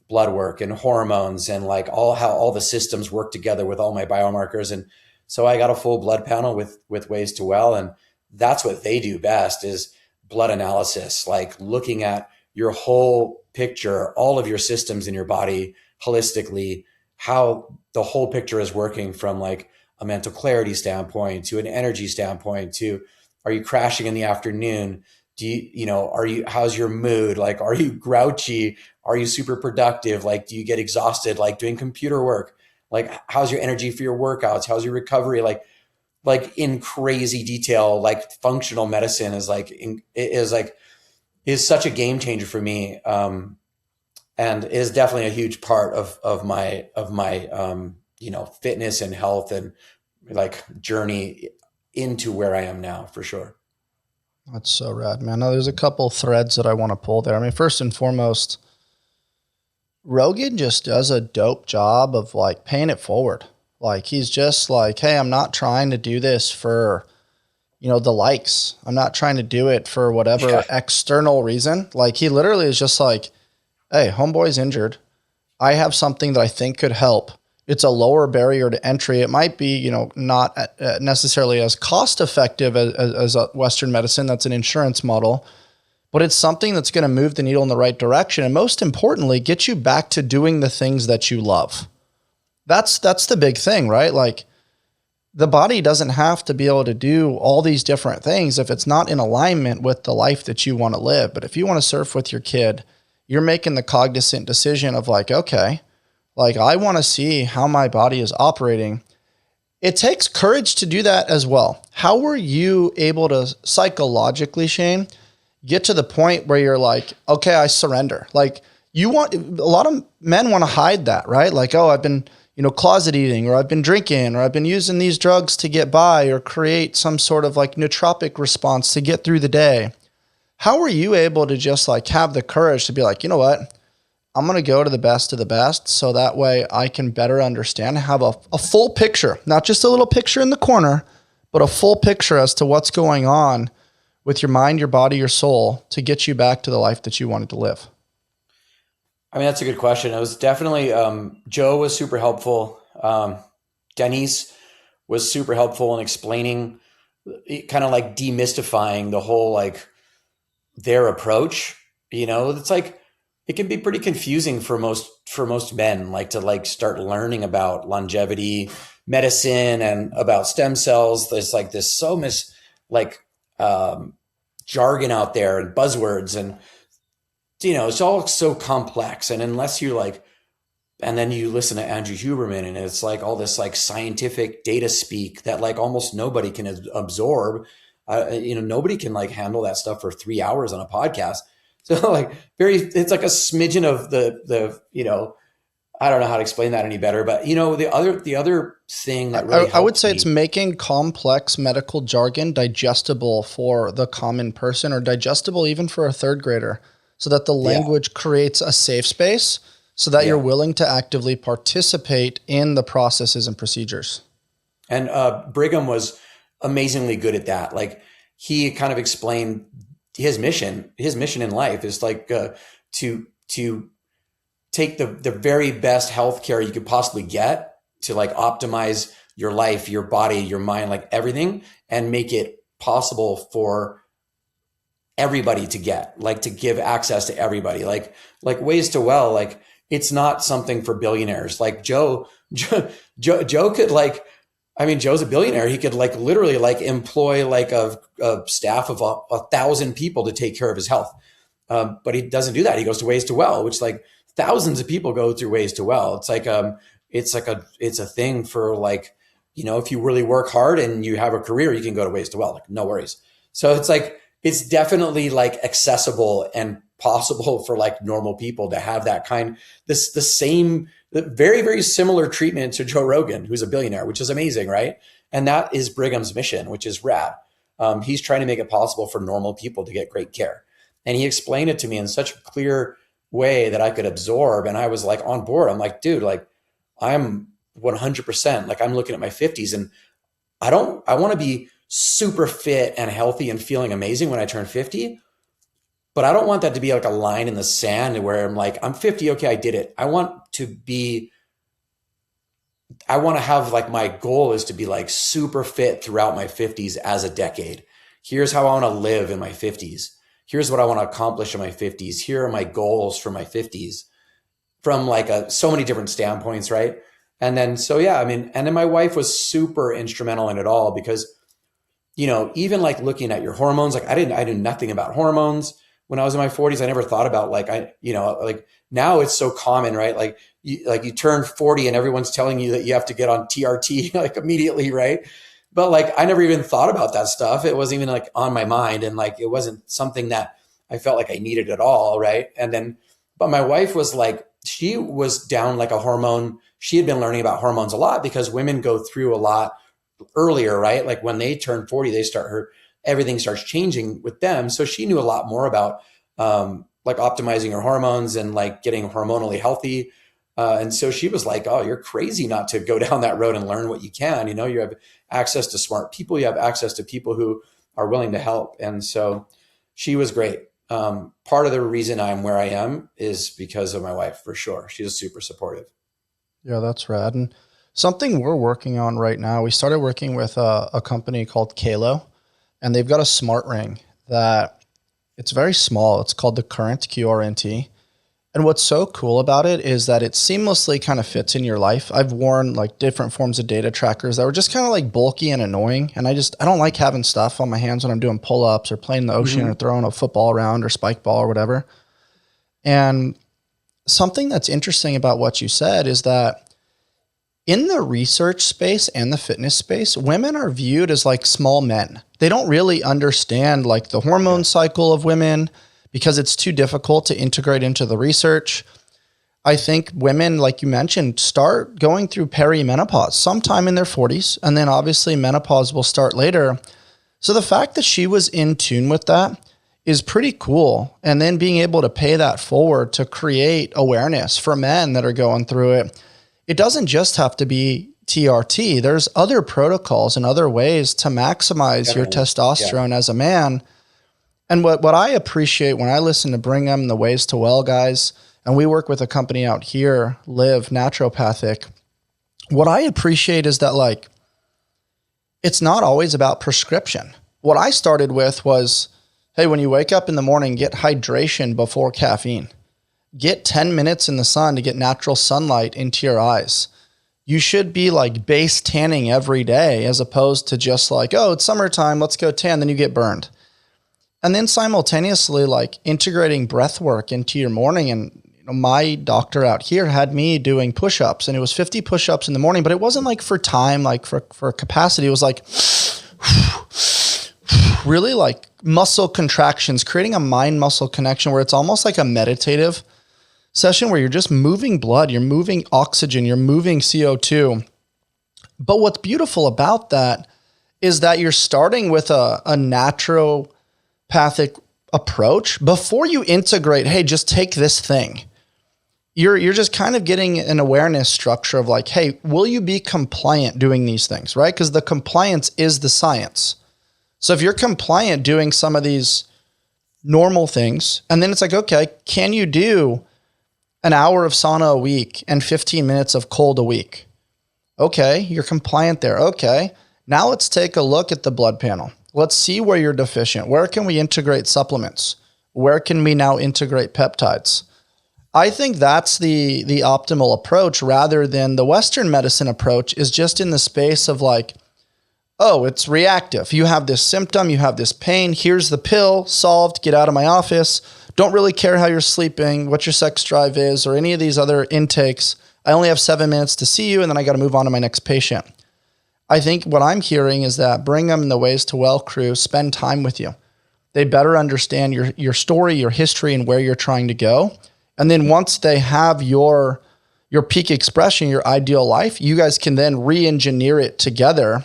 blood work and hormones and like how all the systems work together with all my biomarkers. And so I got a full blood panel with Ways to Well. And that's what they do best, is blood analysis, like looking at your whole picture, all of your systems in your body holistically, how the whole picture is working from like a mental clarity standpoint to an energy standpoint to, are you crashing in the afternoon? How's your mood? Like, are you grouchy? Are you super productive? Like, do you get exhausted, like doing computer work? Like, how's your energy for your workouts? How's your recovery? Like in crazy detail, like functional medicine is such a game changer for me. And is definitely a huge part of my fitness and health and like journey into where I am now, for sure. That's so rad, man. Now, there's a couple threads that I want to pull there. I mean, first and foremost, Rogan just does a dope job of like paying it forward. Like, he's just like, hey, I'm not trying to do this for the likes. I'm not trying to do it for whatever Yeah. external reason. Like he literally is just like, hey, homeboy's injured. I have something that I think could help. It's a lower barrier to entry. It might be, not necessarily as cost effective as a Western medicine. That's an insurance model, but it's something that's going to move the needle in the right direction. And most importantly, get you back to doing the things that you love. That's the big thing, right? Like the body doesn't have to be able to do all these different things if it's not in alignment with the life that you want to live. But if you want to surf with your kid, you're making the cognizant decision of like, okay, like I want to see how my body is operating. It takes courage to do that as well. How were you able to psychologically, Shane, get to the point where you're like, okay, I surrender? Like a lot of men want to hide that, right? Like, oh, I've been, closet eating, or I've been drinking, or I've been using these drugs to get by, or create some sort of like nootropic response to get through the day. How were you able to just like have the courage to be like, you know what? I'm going to go to the best of the best so that way I can better understand, have a full picture, not just a little picture in the corner, but a full picture as to what's going on with your mind, your body, your soul to get you back to the life that you wanted to live? I mean, that's a good question. It was definitely, Joe was super helpful. Denise was super helpful in explaining, kind of like demystifying the whole, like their approach. It's like, it can be pretty confusing for most men, like to like start learning about longevity medicine and about stem cells. There's like this like jargon out there and buzzwords, and it's all so complex. And unless you like, and then you listen to Andrew Huberman, and it's like all this like scientific data speak that like almost nobody can absorb. Nobody can like handle that stuff for 3 hours on a podcast. So like it's like a smidgen of the I don't know how to explain that any better, but the other thing that really I would helped say me. it's making complex medical jargon digestible for the common person, or digestible even for a third grader, so that the Yeah, language creates a safe space so that you're yeah. willing to actively participate in the processes and procedures. And Brigham was amazingly good at that. Like he kind of explained his mission. His mission in life is like to take the very best healthcare you could possibly get to like optimize your life, your body, your mind, like everything, and make it possible for everybody to get, like to give access to everybody, like ways to well, like it's not something for billionaires. Like Joe could like, I mean, Joe's a billionaire. He could like literally like employ like a staff of 1,000 people to take care of his health. But he doesn't do that. He goes to Ways to Well, which like thousands of people go through Ways to Well. It's a thing for like, if you really work hard and you have a career, you can go to Ways to Well, like no worries. So it's like, it's definitely like accessible and possible for like normal people to have that the same, very, very similar treatment to Joe Rogan, who's a billionaire, which is amazing. Right. And that is Brigham's mission, which is rad. He's trying to make it possible for normal people to get great care. And he explained it to me in such a clear way that I could absorb. And I was like on board. I'm like, dude, like I'm 100%, like I'm looking at my 50s, and I want to be super fit and healthy and feeling amazing when I turn 50. But I don't want that to be like a line in the sand where I'm like, I'm 50. Okay, I did it. I want to have like, my goal is to be like super fit throughout my 50s as a decade. Here's how I want to live in my 50s. Here's what I want to accomplish in my 50s. Here are my goals for my 50s from like so many different standpoints, right? And then, so yeah, I mean, and then my wife was super instrumental in it all because, even like looking at your hormones, like I knew nothing about hormones when I was in my 40s. I never thought about like, like now it's so common, right? Like you turn 40 and everyone's telling you that you have to get on TRT like immediately, right? But like, I never even thought about that stuff. It wasn't even like on my mind. And like, it wasn't something that I felt like I needed at all. Right. And then, but my wife was like, she was down like a hormone. She had been learning about hormones a lot because women go through a lot earlier, right? Like when they turn 40, everything starts changing with them. So she knew a lot more about like optimizing her hormones and like getting hormonally healthy. And so she was like, oh, you're crazy not to go down that road and learn what you can. You have access to smart people. You have access to people who are willing to help. And so she was great. Part of the reason I'm where I am is because of my wife, for sure. She's super supportive. Yeah, that's rad. And something we're working on right now, we started working with a company called Kalo, and they've got a smart ring that it's very small. It's called the Current QRNT. And what's so cool about it is that it seamlessly kind of fits in your life. I've worn like different forms of data trackers that were just kind of like bulky and annoying. And I don't like having stuff on my hands when I'm doing pull-ups or playing in the ocean or throwing a football around or spike ball or whatever. And something that's interesting about what you said is that in the research space and the fitness space, women are viewed as like small men. They don't really understand like the hormone cycle of women because it's too difficult to integrate into the research. I think women, like you mentioned, start going through perimenopause sometime in their 40s, and then obviously menopause will start later. So the fact that she was in tune with that is pretty cool. And then being able to pay that forward to create awareness for men that are going through it. It doesn't just have to be TRT. There's other protocols and other ways to maximize your testosterone as a man. And what I appreciate when I listen to Bring Them the Ways to Well guys, and we work with a company out here, Live Naturopathic, what I appreciate is that like, it's not always about prescription. What I started with was, hey, when you wake up in the morning, get hydration before caffeine. Get 10 minutes in the sun to get natural sunlight into your eyes. You should be like base tanning every day as opposed to just like, oh, it's summertime, let's go tan, then you get burned. And then simultaneously like integrating breath work into your morning. And my doctor out here had me doing push-ups, and it was 50 push-ups in the morning, but it wasn't like for time, like for capacity. It was like really like muscle contractions, creating a mind muscle connection where it's almost like a meditative session where you're just moving blood, you're moving oxygen, you're moving CO2. But what's beautiful about that is that you're starting with a naturopathic approach before you integrate, hey, just take this thing. You're just kind of getting an awareness structure of like, hey, will you be compliant doing these things, right? Because the compliance is the science. So if you're compliant doing some of these normal things, and then it's like, okay, can you do an hour of sauna a week and 15 minutes of cold a week? Okay, you're compliant there. Okay, now let's take a look at the blood panel. Let's see where you're deficient. Where can we integrate supplements? Where can we now integrate peptides? I think that's the optimal approach rather than the Western medicine approach is just in the space of like, oh, it's reactive. You have this symptom, you have this pain, here's the pill, solved, get out of my office. Don't really care how you're sleeping, what your sex drive is, or any of these other intakes. I only have 7 minutes to see you, and then I got to move on to my next patient. I think what I'm hearing is that Bring Them the Ways to Well crew spend time with you. They better understand your story, your history, and where you're trying to go. And then once they have your peak expression, your ideal life, you guys can then re-engineer it together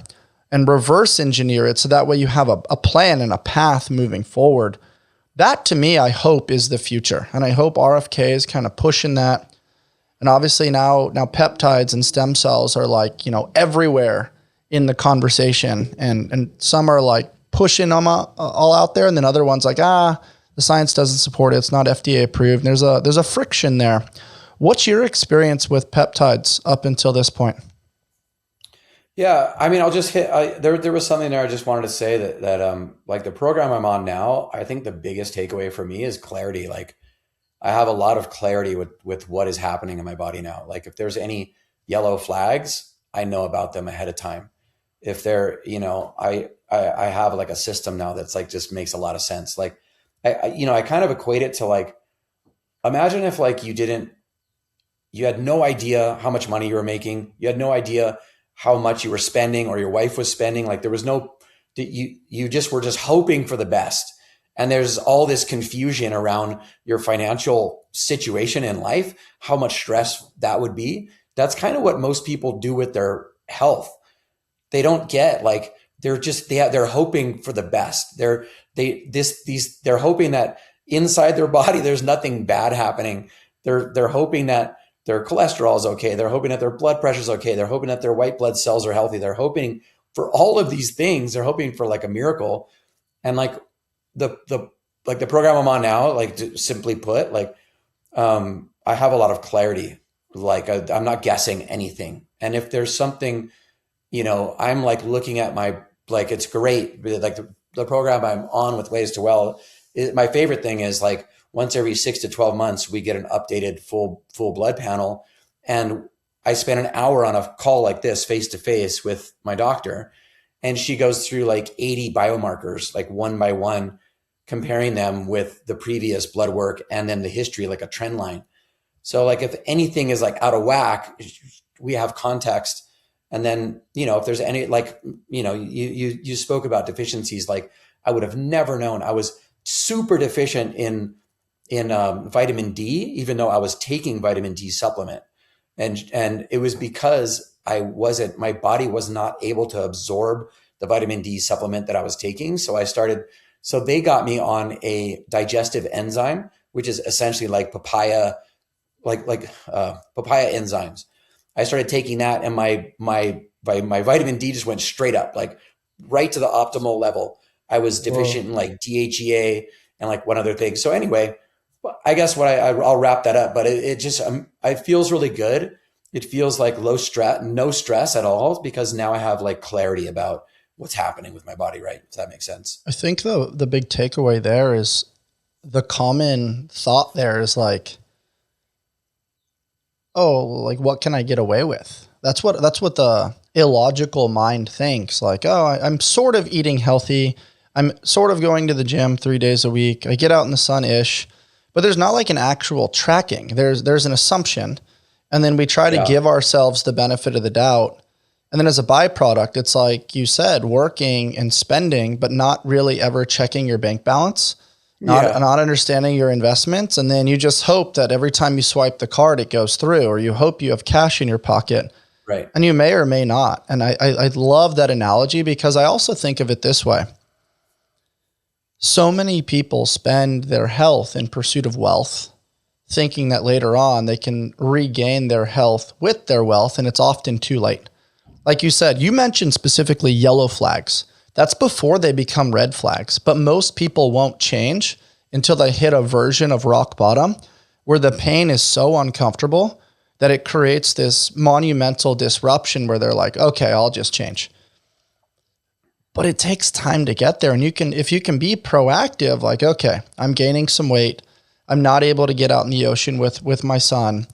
and reverse engineer it so that way you have a plan and a path moving forward. That to me, I hope is the future. And I hope RFK is kind of pushing that. And obviously now peptides and stem cells are like, everywhere in the conversation. And some are like pushing them all out there. And then other ones like, the science doesn't support it. It's not FDA approved. There's a friction there. What's your experience with peptides up until this point? Yeah, I mean, I'll just hit. There was something there I just wanted to say that like the program I'm on now, I think the biggest takeaway for me is clarity. Like, I have a lot of clarity with what is happening in my body now. Like, if there's any yellow flags, I know about them ahead of time. If they're, I have like a system now that's like just makes a lot of sense. Like, I kind of equate it to like, imagine if like you had no idea how much money you were making, you had no idea how much you were spending or your wife was spending. Like there was you just were just hoping for the best. And there's all this confusion around your financial situation in life, how much stress that would be. That's kind of what most people do with their health. They don't get like, they're hoping for the best. They're hoping that inside their body, there's nothing bad happening. They're hoping that their cholesterol is okay. They're hoping that their blood pressure is okay. They're hoping that their white blood cells are healthy. They're hoping for all of these things. They're hoping for like a miracle. And like the like the program I'm on now, like to simply put, like I have a lot of clarity. Like I'm not guessing anything. And if there's something, I'm like looking at like it's great. Like the program I'm on with Ways to Well, my favorite thing is like once every 6 to 12 months, we get an updated full blood panel. And I spend an hour on a call like this face to face with my doctor. And she goes through like 80 biomarkers, like one by one, comparing them with the previous blood work and then the history, like a trend line. So like if anything is like out of whack, we have context. And then, if there's any, like, you spoke about deficiencies, like I would have never known. I was super deficient in vitamin D, even though I was taking vitamin D supplement. And it was because my body was not able to absorb the vitamin D supplement that I was taking. So they got me on a digestive enzyme, which is essentially like papaya enzymes. I started taking that, and my vitamin D just went straight up, like right to the optimal level. I was deficient in like DHEA and like one other thing. So anyway, I guess I'll wrap that up. But it just it feels really good. It feels like no stress at all, because now I have like clarity about what's happening with my body. Right? Does that make sense? I think the big takeaway there is the common thought there is like, oh, like what can I get away with? That's what the illogical mind thinks. Like, oh, I'm sort of eating healthy. I'm sort of going to the gym 3 days a week. I get out in the sun-ish, but there's not like an actual tracking. There's an assumption. And then we try to give ourselves the benefit of the doubt. And then as a byproduct, it's like you said, working and spending, but not really ever checking your bank balance, not understanding your investments. And then you just hope that every time you swipe the card, it goes through, or you hope you have cash in your pocket. Right. And you may or may not. And I love that analogy, because I also think of it this way. So many people spend their health in pursuit of wealth, thinking that later on they can regain their health with their wealth, and it's often too late. Like you said, you mentioned specifically yellow flags. That's before they become red flags, but most people won't change until they hit a version of rock bottom where the pain is so uncomfortable that it creates this monumental disruption where they're like, okay, I'll just change. But it takes time to get there. And if you can be proactive, like, okay, I'm gaining some weight. I'm not able to get out in the ocean with my son.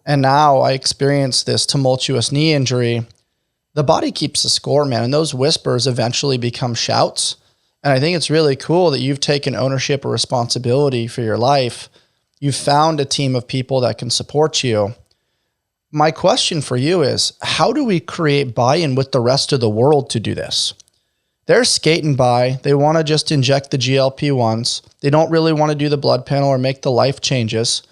And now I experience this tumultuous knee injury. The body keeps a score, man. And those whispers eventually become shouts. And I think it's really cool that you've taken ownership or responsibility for your life. You've found a team of people that can support you. My question for you is, how do we create buy-in with the rest of the world to do this? They're skating by. They want to just inject the GLP-1s. They don't really want to do the blood panel or make the life changes.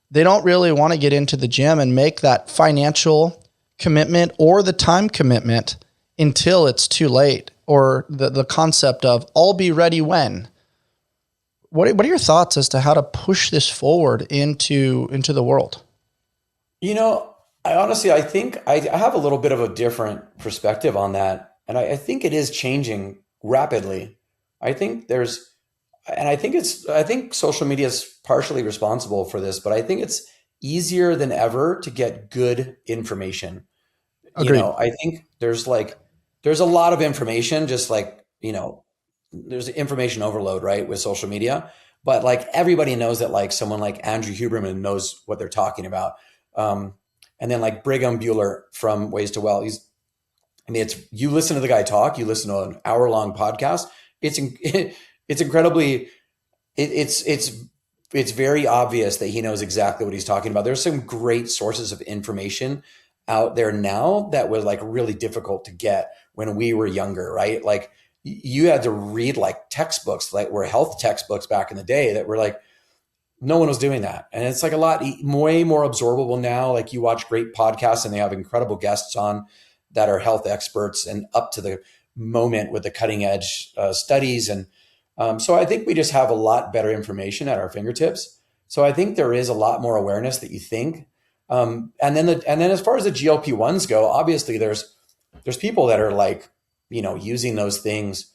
They don't really want to get into the gym and make that financial commitment or the time commitment until it's too late, or the concept of I'll be ready when. What are your thoughts as to how to push this forward into the world? I think I have a little bit of a different perspective on that. And I think it is changing rapidly. I think I think social media is partially responsible for this, but I think it's easier than ever to get good information. Agreed. I think there's a lot of information, just like, there's information overload, right, with social media. But like everybody knows that like someone like Andrew Huberman knows what they're talking about. And then like Brigham Bueller from Ways to Well, you listen to the guy talk, you listen to an hour-long podcast. It's incredibly, it's very obvious that he knows exactly what he's talking about. There's some great sources of information out there now that was like really difficult to get when we were younger, right? Like you had to read like textbooks, like were health textbooks back in the day that were like, no one was doing that. And it's like a lot, way more absorbable now. Like you watch great podcasts and they have incredible guests on that are health experts and up to the moment with the cutting edge studies. And so I think we just have a lot better information at our fingertips. So I think there is a lot more awareness that you think. And then as far as the GLP-1s go, obviously there's people that are like, using those things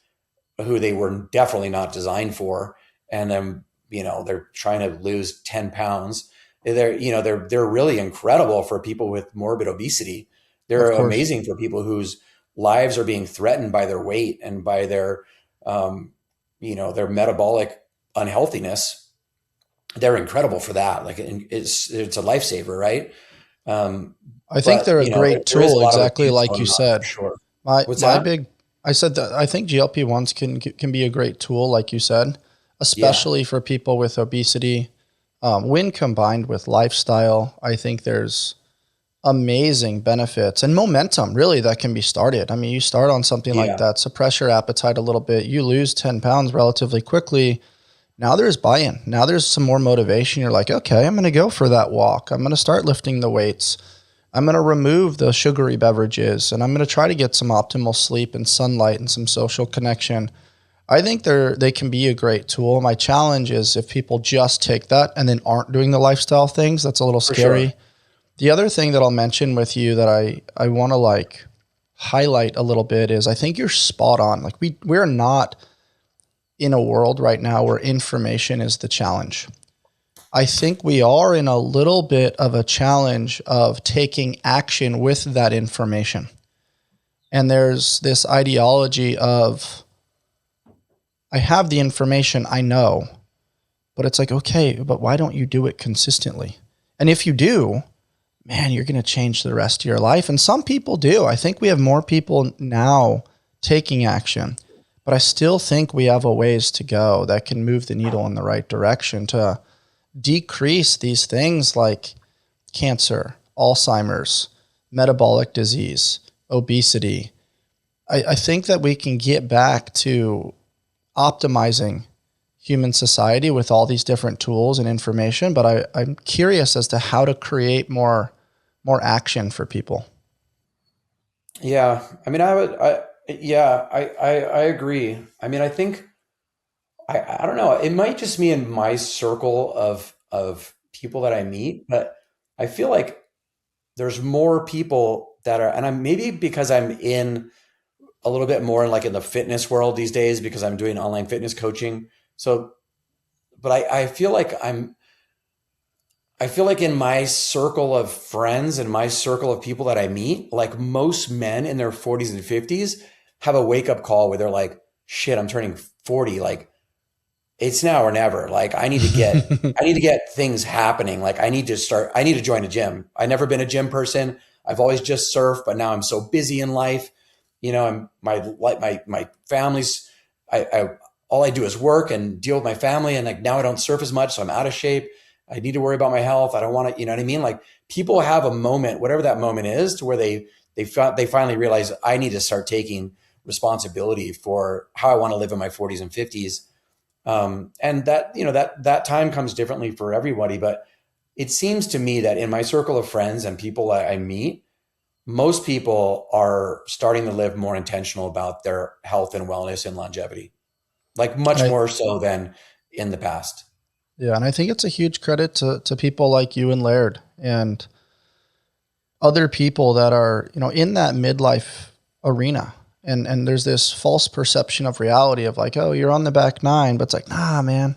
who they were definitely not designed for. And then, they're trying to lose 10 pounds. They're really incredible for people with morbid obesity. Of They're course. amazing for people whose lives are being threatened by their weight and by their metabolic unhealthiness. They're incredible for that. Like it's a lifesaver, right? Um, I think but they're a great there is a tool, lot of exactly abuse like going you on for said. sure. My What's my that? big I said that I think GLP-1s can be a great tool, like you said, Yeah, especially for people with obesity. When combined with lifestyle, I think there's amazing benefits and momentum really that can be started. I mean, you start on something like yeah, that, suppress your appetite a little bit, you lose 10 pounds relatively quickly. Now there's buy-in. Now there's some more motivation. You're like, okay, I'm going to go for that walk. I'm going to start lifting the weights. I'm going to remove the sugary beverages and I'm going to try to get some optimal sleep and sunlight and some social connection. I think they can be a great tool. My challenge is if people just take that and then aren't doing the lifestyle things, that's a little for sure. scary. The other thing that I'll mention with you that I want to like highlight a little bit is I think you're spot on. Like we're not in a world right now where information is the challenge. I think we are in a little bit of a challenge of taking action with that information. And there's this ideology of I have the information, I know, but it's like, okay, but why don't you do it consistently? And if you do, man, you're going to change the rest of your life. And some people do. I think we have more people now taking action, but I still think we have a ways to go that can move the needle in the right direction to decrease these things like cancer, Alzheimer's, metabolic disease, obesity. I think that we can get back to optimizing human society with all these different tools and information, but I'm curious as to how to create more action for people. Yeah, I mean, I agree. I mean, I think I don't know. It might just be in my circle of people that I meet, but I feel like there's more people that are, and I'm maybe because I'm in a little bit more like in the fitness world these days because I'm doing online fitness coaching. So, but I feel like in my circle of friends and my circle of people that I meet, like most men in their 40s and 50s have a wake up call where they're like, shit, I'm turning 40. Like it's now or never. Like I need to get things happening. Like I need to join a gym. I've never been a gym person. I've always just surfed, but now I'm so busy in life. And my family's, I all I do is work and deal with my family. And like now I don't surf as much. So I'm out of shape. I need to worry about my health. I don't want to, you know what I mean? Like people have a moment, whatever that moment is, to where they finally realize I need to start taking responsibility for how I want to live in my 40s and 50s. And that time comes differently for everybody. But it seems to me that in my circle of friends and people I meet, most people are starting to live more intentional about their health and wellness and longevity, like And much I more so than in the past. Yeah, and I think it's a huge credit to people like you and Laird and other people that are, in that midlife arena. And there's this false perception of reality of like, oh, you're on the back nine, but it's like, nah, man.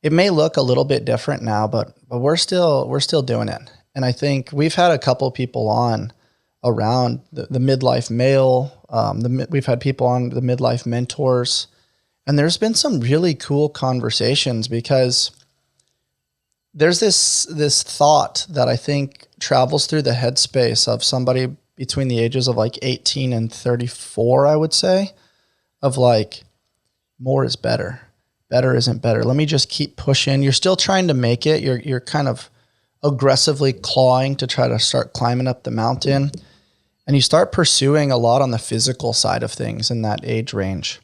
It may look a little bit different now, but we're still doing it. And I think we've had a couple people on around the midlife male. We've had people on the midlife mentors, and there's been some really cool conversations because there's this thought that I think travels through the headspace of somebody between the ages of like 18 and 34, I would say, of like more is better. Better isn't better. Let me just keep pushing. You're still trying to make it. You're kind of aggressively clawing to try to start climbing up the mountain. And you start pursuing a lot on the physical side of things in that age range.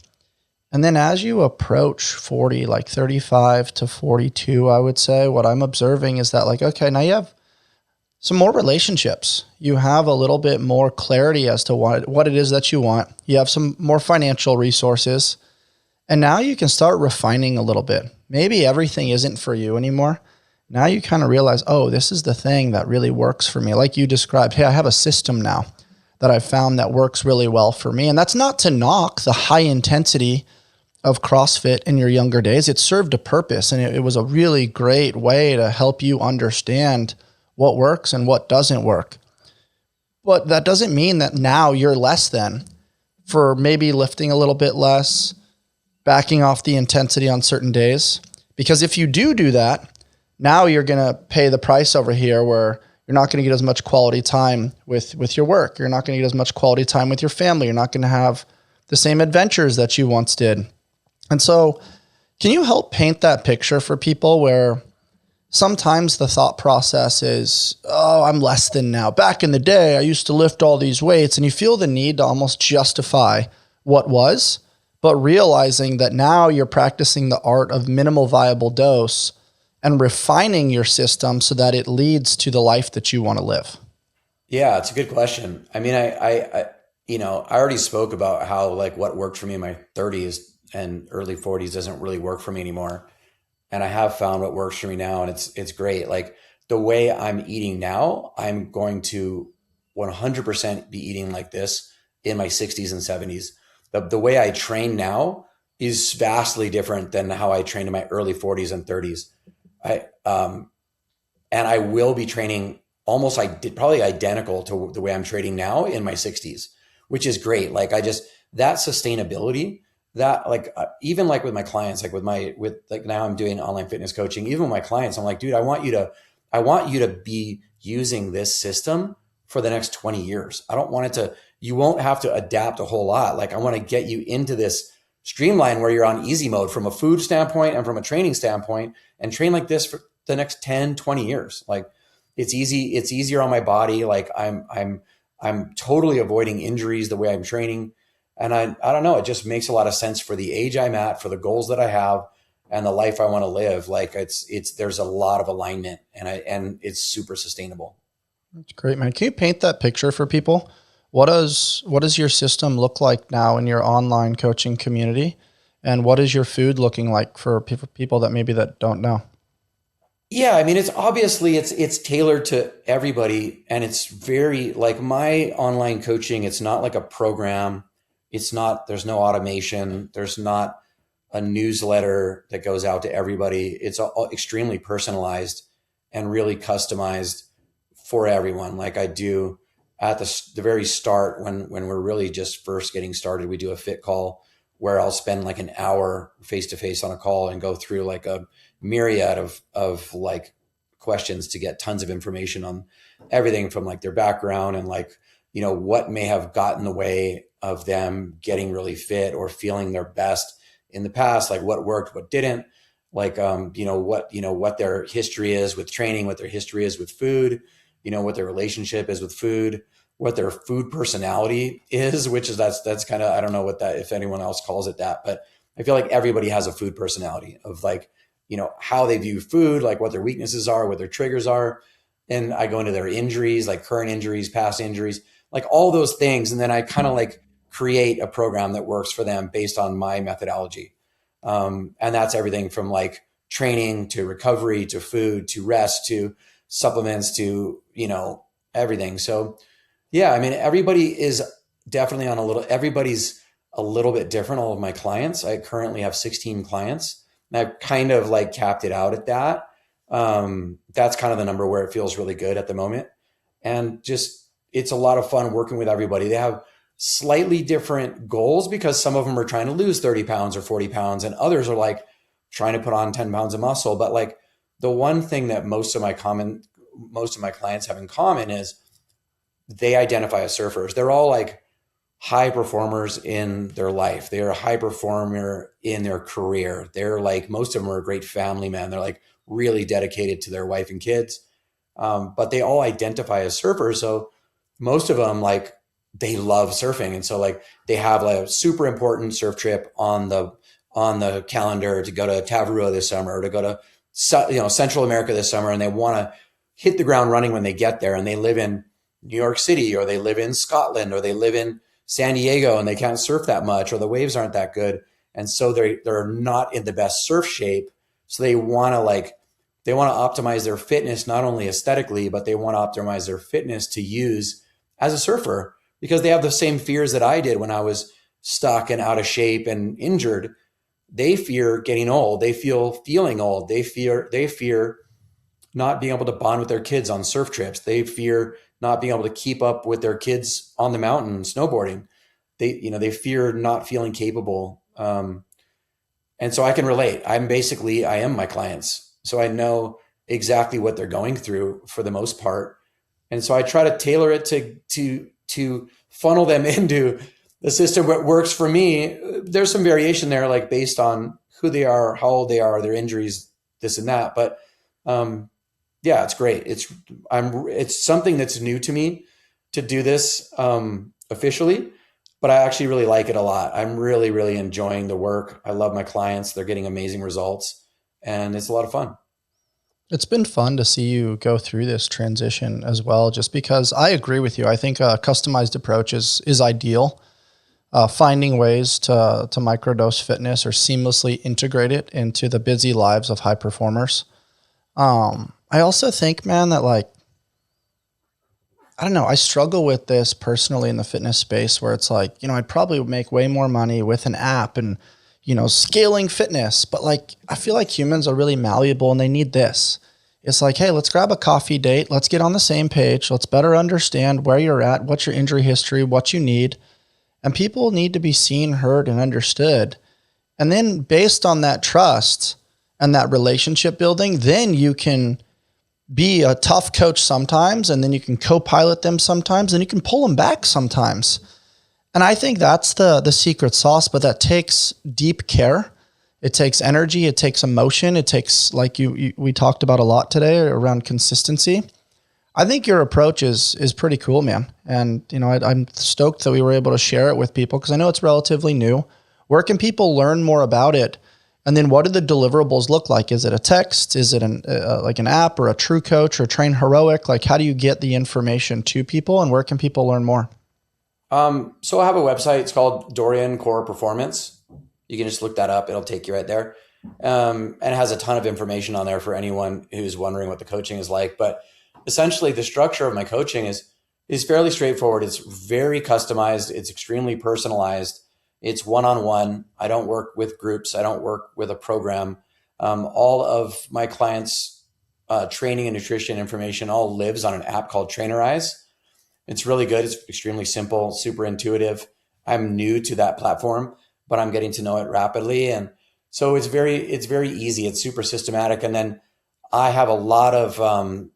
And then as you approach 40, like 35 to 42, I would say, what I'm observing is that like, okay, now you have some more relationships. You have a little bit more clarity as to what it is that you want. You have some more financial resources. And now you can start refining a little bit. Maybe everything isn't for you anymore. now you kind of realize, oh, this is the thing that really works for me. Like you described, hey, I have a system now that I've found that works really well for me. And that's not to knock the high intensity of CrossFit in your younger days. It served a purpose, and it was a really great way to help you understand what works and what doesn't work. But that doesn't mean that now you're less than for maybe lifting a little bit less, backing off the intensity on certain days. Because if you do that, now you're going to pay the price over here where you're not going to get as much quality time with your work. You're not going to get as much quality time with your family. You're not going to have the same adventures that you once did. And so can you help paint that picture for people where sometimes the thought process is, oh, I'm less than now. Back in the day, I used to lift all these weights, and you feel the need to almost justify what was, but realizing that now you're practicing the art of minimal viable dose and refining your system so that it leads to the life that you want to live. Yeah, it's a good question. I mean, I already spoke about how like what worked for me in my 30s and early 40s doesn't really work for me anymore. And I have found what works for me now, and it's great. Like the way I'm eating now, I'm going to 100% be eating like this in my 60s and 70s. The way I train now is vastly different than how I trained in my early 40s and 30s. And I will be training almost probably identical to the way I'm training now in my 60s, which is great. Like that sustainability, that like even like with my clients, like with now I'm doing online fitness coaching. Even with my clients, I'm like, dude, I want you to be using this system for the next 20 years. I don't want it to. You won't have to adapt a whole lot. Like I want to get you into this streamline where you're on easy mode from a food standpoint and from a training standpoint, and train like this for the next 10, 20 years. Like it's easy. It's easier on my body. Like I'm totally avoiding injuries the way I'm training. And I don't know, it just makes a lot of sense for the age I'm at, for the goals that I have and the life I want to live. Like there's a lot of alignment, and it's super sustainable. That's great, man. Can you paint that picture for people? What does your system look like now in your online coaching community? And what is your food looking like for people that don't know? Yeah, I mean, it's tailored to everybody, and it's very like my online coaching. It's not like a program. There's no automation. There's not a newsletter that goes out to everybody. It's all extremely personalized and really customized for everyone. Like I do at the very start when we're really just first getting started, we do a fit call where I'll spend like an hour face to face on a call and go through like a myriad of like questions to get tons of information on everything from like their background and like, what may have gotten in the way of them getting really fit or feeling their best in the past, like what worked, what didn't, like, what their history is with training, what their history is with food, what their relationship is with food, what their food personality is, which is that's kind of, I don't know if anyone else calls it that, but I feel like everybody has a food personality of like, how they view food, like what their weaknesses are, what their triggers are. And I go into their injuries, like current injuries, past injuries, like all those things. And then I kind of like create a program that works for them based on my methodology. And that's everything from like training to recovery, to food, to rest, to supplements, to, everything. So yeah, I mean, everybody's a little bit different. All of my clients, I currently have 16 clients, and I've kind of like capped it out at that. That's kind of the number where it feels really good at the moment. And just, it's a lot of fun working with everybody. They have slightly different goals because some of them are trying to lose 30 pounds or 40 pounds, and others are like trying to put on 10 pounds of muscle. But like the one thing that most of my clients have in common is they identify as surfers. They're all like high performers in their life. They're a high performer in their career. They're like, most of them are a great family man. They're like really dedicated to their wife and kids. But they all identify as surfers. So most of them, like, they love surfing. And so like they have like a super important surf trip on the calendar to go to Tavarua this summer, or to go to, Central America this summer. And they want to hit the ground running when they get there. And they live in New York City, or they live in Scotland, or they live in San Diego, and they can't surf that much, or the waves aren't that good. And so they're not in the best surf shape. So they want to like they want to optimize their fitness, not only aesthetically, but they want to optimize their fitness to use as a surfer, because they have the same fears that I did when I was stuck and out of shape and injured. They fear getting old. They feel feeling old. They fear not being able to bond with their kids on surf trips. They fear not being able to keep up with their kids on the mountain snowboarding. They fear not feeling capable. And so I can relate. I am my clients. So I know exactly what they're going through for the most part. And so I try to tailor it to funnel them into the system that works for me. There's some variation there, like based on who they are, how old they are, their injuries, this and that. But yeah, it's great. It's something that's new to me to do this officially, but I actually really like it a lot. I'm really, really enjoying the work. I love my clients. They're getting amazing results, and it's a lot of fun. It's been fun to see you go through this transition as well, just because I agree with you. I think a customized approach is ideal. Finding ways to microdose fitness or seamlessly integrate it into the busy lives of high performers. I also think, man, that like, I don't know, I struggle with this personally in the fitness space where it's like, I'd probably make way more money with an app and, scaling fitness, but like, I feel like humans are really malleable and they need this. It's like, hey, let's grab a coffee date. Let's get on the same page. Let's better understand where you're at, what's your injury history, what you need. And people need to be seen, heard, and understood. And then based on that trust and that relationship building, then you can be a tough coach sometimes, and then you can co-pilot them sometimes, and you can pull them back sometimes. And I think that's the secret sauce, but that takes deep care. It takes energy. It takes emotion. It takes, like we talked about a lot today around consistency. I think your approach is pretty cool, man. And, I'm stoked that we were able to share it with people because I know it's relatively new. Where can people learn more about it? And then what do the deliverables look like? Is it a text? Is it like an app or a True Coach or Train Heroic? Like, how do you get the information to people and where can people learn more? So I have a website. It's called Dorian Core Performance. You can just look that up. It'll take you right there. And it has a ton of information on there for anyone who's wondering what the coaching is like. But essentially the structure of my coaching is fairly straightforward. It's very customized. It's extremely personalized. It's one-on-one. I don't work with groups. I don't work with a program. All of my clients' training and nutrition information all lives on an app called Trainerize. It's really good. It's extremely simple, super intuitive. I'm new to that platform, but I'm getting to know it rapidly. And so it's very easy. It's super systematic. And then I have a lot of,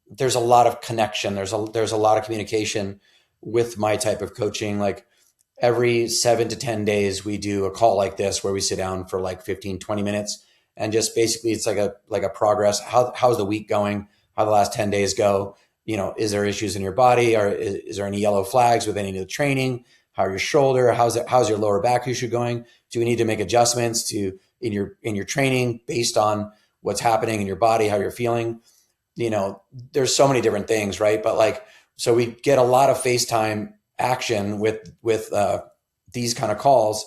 there's a lot of connection. There's a lot of communication with my type of coaching. Like every 7 to 10 days, we do a call like this where we sit down for like 15, 20 minutes. And just basically it's like a progress. How's the week going? How the last 10 days go? Is there issues in your body, or is there any yellow flags with any of the training? How are your shoulder? How's your lower back issue going? Do we need to make adjustments in your training based on what's happening in your body, how you're feeling? There's so many different things, right? But so we get a lot of FaceTime action with these kind of calls,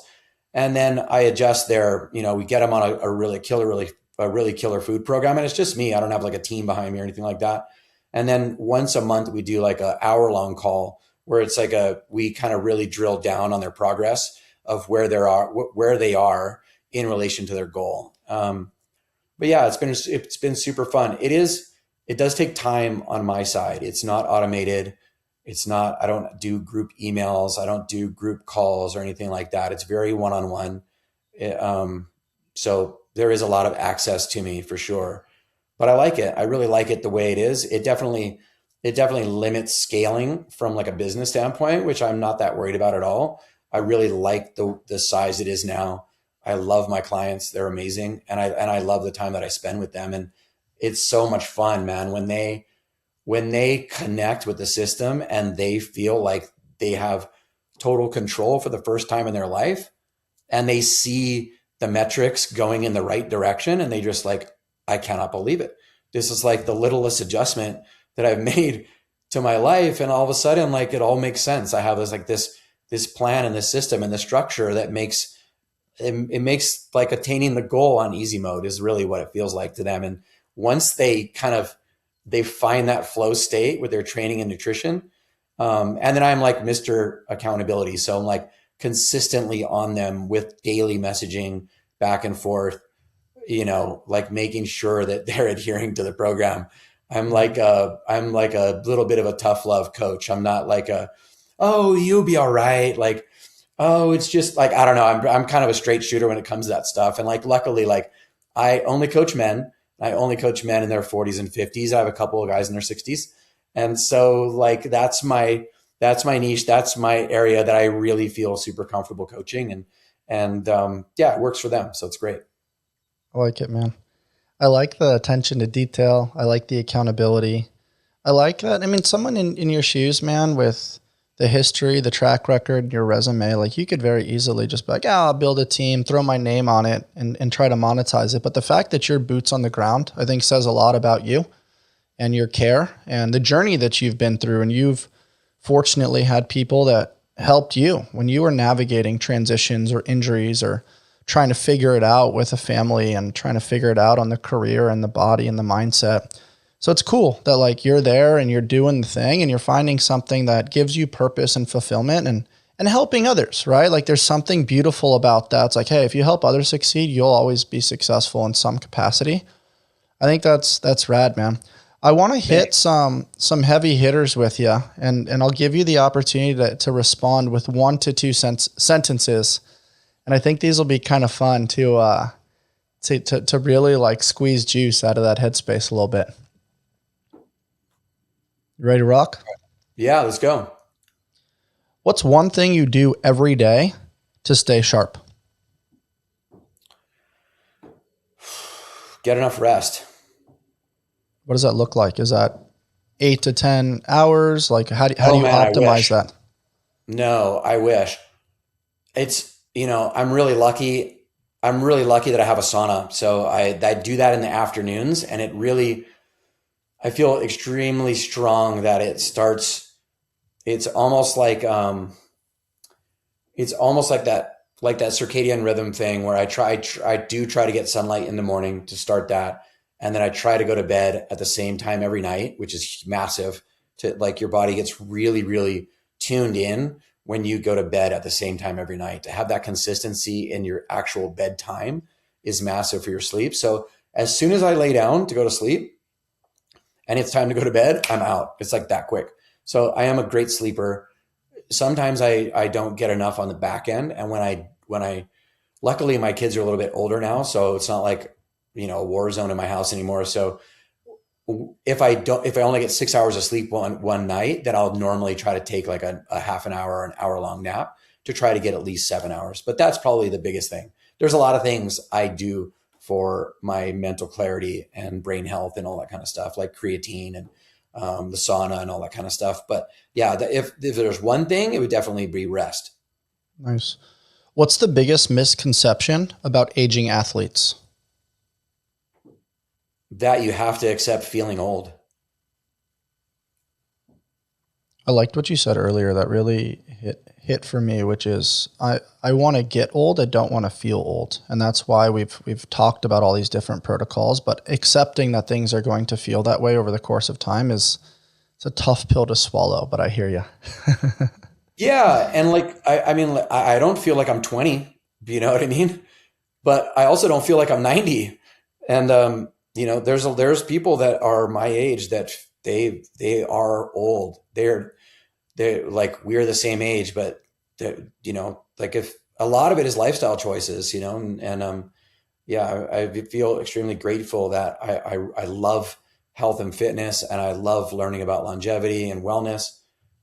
and then I adjust we get them on a really killer food program, and it's just me. I don't have like a team behind me or anything like that. And then once a month, we do like an hour-long call where it's like we kind of really drill down on their progress of where they are in relation to their goal. But yeah, it's been super fun. It does take time on my side. It's not automated. I don't do group emails. I don't do group calls or anything like that. It's very one-on-one. So there is a lot of access to me for sure. But I like it. I really like it the way it is. It definitely limits scaling from like a business standpoint, which I'm not that worried about at all. I really like the size it is now. I love my clients. They're amazing. And I love the time that I spend with them. And it's so much fun, man, when they connect with the system and they feel like they have total control for the first time in their life, and they see the metrics going in the right direction, and they just like, I cannot believe it. This is like the littlest adjustment that I've made to my life. And all of a sudden, like it all makes sense. I have this plan and this system and the structure that makes it makes like attaining the goal on easy mode is really what it feels like to them. And once they find that flow state with their training and nutrition, and then I'm like Mr. Accountability. So I'm like consistently on them with daily messaging back and forth, like making sure that they're adhering to the program. I'm like a little bit of a tough love coach. I'm not like oh, you'll be all right. Like, oh, it's just like, I don't know. I'm kind of a straight shooter when it comes to that stuff. And like, luckily, like I only coach men. I only coach men in their 40s and 50s. I have a couple of guys in their 60s. And so like, that's my niche. That's my area that I really feel super comfortable coaching, and yeah, it works for them. So it's great. I like it, man. I like the attention to detail. I like the accountability. I like that. I mean, someone in your shoes, man, with the history, the track record, your resume, like you could very easily just be like, yeah, I'll build a team, throw my name on it and try to monetize it. But the fact that you're boots on the ground, I think says a lot about you and your care and the journey that you've been through. And you've fortunately had people that helped you when you were navigating transitions or injuries or trying to figure it out with a family and trying to figure it out on the career and the body and the mindset. So it's cool that like you're there and you're doing the thing and you're finding something that gives you purpose and fulfillment and helping others, right? Like there's something beautiful about that. It's like, hey, if you help others succeed, you'll always be successful in some capacity. I think that's rad, man. I want to hit some heavy hitters with you, and I'll give you the opportunity to respond with 1 to 2 sentences. And I think these will be kind of fun to really like squeeze juice out of that headspace a little bit. You ready to rock? Yeah, let's go. What's one thing you do every day to stay sharp? Get enough rest. What does that look like? Is that 8 to 10 hours? Like how do you Man, optimize that? No, I wish. It's, I'm really lucky. I'm really lucky that I have a sauna. So I do that in the afternoons, and I feel extremely strong that it's almost like that circadian rhythm thing where I do try to get sunlight in the morning to start that. And then I try to go to bed at the same time every night, which is massive to like your body gets really, really tuned in when you go to bed at the same time every night. To have that consistency in your actual bedtime is massive for your sleep. So as soon as I lay down to go to sleep and it's time to go to bed, I'm out. It's like that quick. So I am a great sleeper. Sometimes I don't get enough on the back end. And when I luckily my kids are a little bit older now, so it's not like, a war zone in my house anymore. So if I only get 6 hours of sleep one night, then I'll normally try to take like a half an hour or an hour long nap to try to get at least 7 hours. But that's probably the biggest thing. There's a lot of things I do for my mental clarity and brain health and all that kind of stuff, like creatine and the sauna and all that kind of stuff. But yeah, if there's one thing, it would definitely be rest. Nice. What's the biggest misconception about aging athletes? That you have to accept feeling old. I liked what you said earlier. That really hit for me, which is I want to get old. I don't want to feel old. And that's why we've talked about all these different protocols, but accepting that things are going to feel that way over the course of time it's a tough pill to swallow, but I hear you. Yeah. And like, I don't feel like I'm 20, you know what I mean? But I also don't feel like I'm 90. And, there's people that are my age that they are old. They're like, we're the same age, but like if a lot of it is lifestyle choices, yeah, I feel extremely grateful that I love health and fitness, and I love learning about longevity and wellness,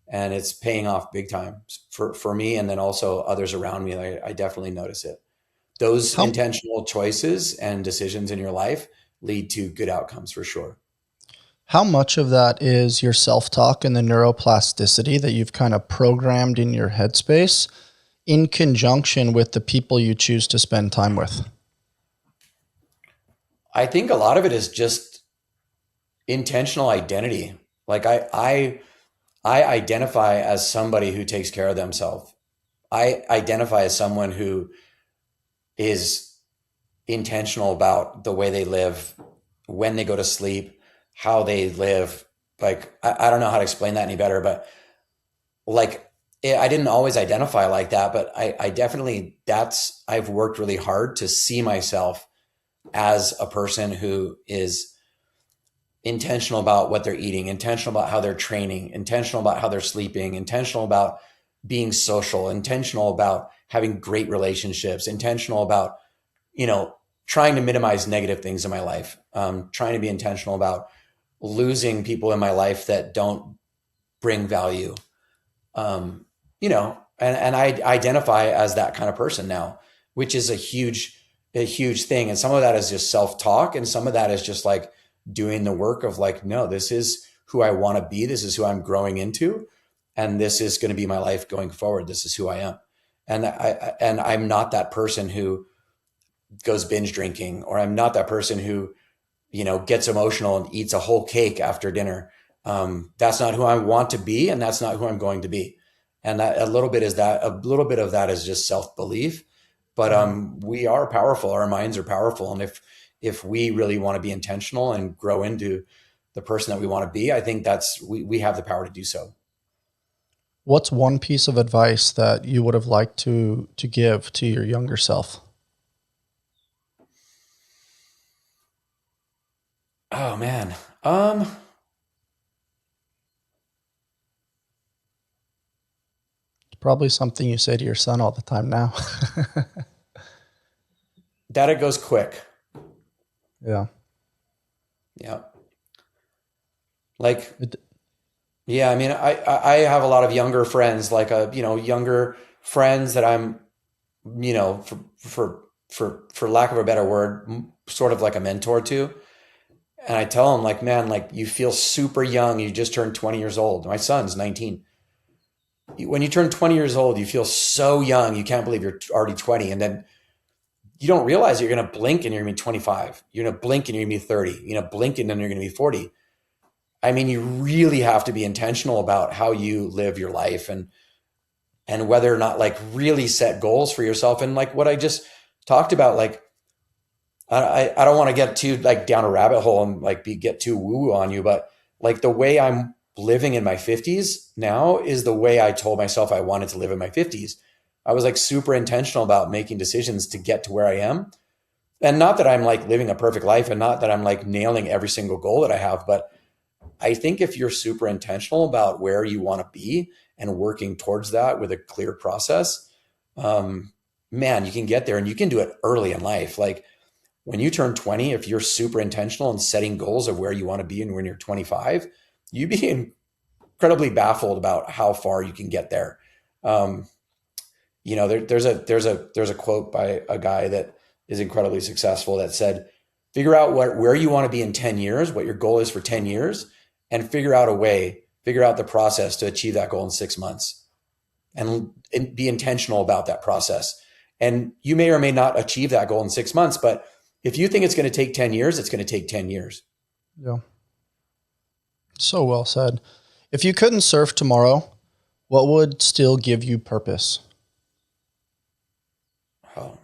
and it's paying off big time for me. And then also others around me. I definitely notice it. Those intentional choices and decisions in your life lead to good outcomes for sure. How much of that is your self-talk and the neuroplasticity that you've kind of programmed in your headspace in conjunction with the people you choose to spend time with? I think a lot of it is just intentional identity. Like I identify as somebody who takes care of themselves. I identify as someone who is intentional about the way they live when they go to sleep, how they live. Like, I don't know how to explain that any better, but like, I didn't always identify like that, but I definitely, I've worked really hard to see myself as a person who is intentional about what they're eating, intentional about how they're training, intentional about how they're sleeping, intentional about being social, intentional about having great relationships, intentional about, trying to minimize negative things in my life, trying to be intentional about losing people in my life that don't bring value. And I identify as that kind of person now, which is a huge thing. And some of that is just self-talk. And some of that is just like doing the work of like, no, this is who I want to be. This is who I'm growing into. And this is going to be my life going forward. This is who I am. And I'm not that person who goes binge drinking, or I'm not that person who, gets emotional and eats a whole cake after dinner. That's not who I want to be. And that's not who I'm going to be. And that a little bit of that is just self-belief, but we are powerful. Our minds are powerful. And if we really want to be intentional and grow into the person that we want to be, I think we have the power to do so. What's one piece of advice that you would have liked to give to your younger self? Oh man. It's probably something you say to your son all the time now. That it goes quick. Yeah. Yeah. Like, yeah, I mean, I have a lot of younger friends, like younger friends that I'm, for lack of a better word, sort of like a mentor to. And I tell them like, man, like you feel super young. You just turned 20 years old. My son's 19. When you turn 20 years old, you feel so young. You can't believe you're already 20. And then you don't realize you're going to blink and you're going to be 25. You're going to blink and you're going to be 30. You're going to blink and then you're going to be 40. I mean, you really have to be intentional about how you live your life and whether or not like really set goals for yourself. And like what I just talked about, like, I don't want to get too like down a rabbit hole and like get too woo-woo on you, but like the way I'm living in my 50s now is the way I told myself I wanted to live in my 50s. I was like super intentional about making decisions to get to where I am. And not that I'm like living a perfect life and not that I'm like nailing every single goal that I have, but I think if you're super intentional about where you want to be and working towards that with a clear process, man, you can get there and you can do it early in life. Like when you turn 20, if you're super intentional and setting goals of where you want to be and when you're 25, you'd be incredibly baffled about how far you can get there. There's a quote by a guy that is incredibly successful that said, figure out where you want to be in 10 years, what your goal is for 10 years, and figure out the process to achieve that goal in 6 months and be intentional about that process. And you may or may not achieve that goal in 6 months, but if you think it's going to take 10 years, it's going to take 10 years. Yeah. So well said. If you couldn't surf tomorrow, what would still give you purpose? Oh,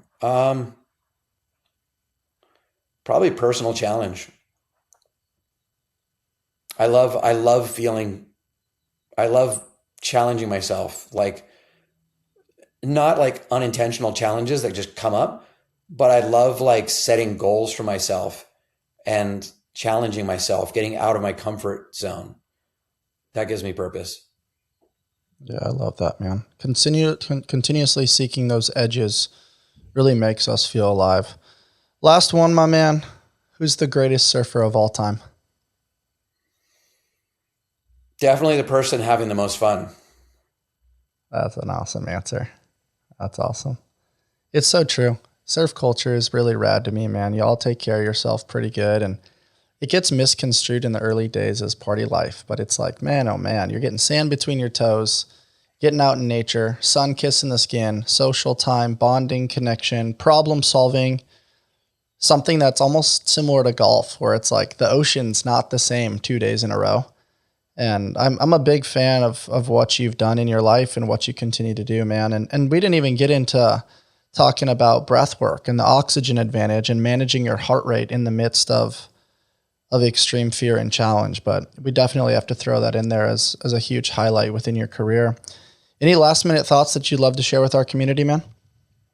probably personal challenge. I love challenging myself, like not like unintentional challenges that just come up, but I love like setting goals for myself and challenging myself, getting out of my comfort zone. That gives me purpose. Yeah, I love that, man. Continuously seeking those edges really makes us feel alive. Last one, my man. Who's the greatest surfer of all time? Definitely the person having the most fun. That's an awesome answer. That's awesome. It's so true. Surf culture is really rad to me, man. You all take care of yourself pretty good, and it gets misconstrued in the early days as party life, but it's like, man, oh man, you're getting sand between your toes, getting out in nature, sun kissing the skin, social time, bonding, connection, problem solving, something that's almost similar to golf, where it's like the ocean's not the same 2 days in a row. And I'm a big fan of what you've done in your life and what you continue to do, man. And we didn't even get into talking about breath work and the oxygen advantage and managing your heart rate in the midst of of extreme fear and challenge, but we definitely have to throw that in there as a huge highlight within your career. Any last minute thoughts that you'd love to share with our community, man?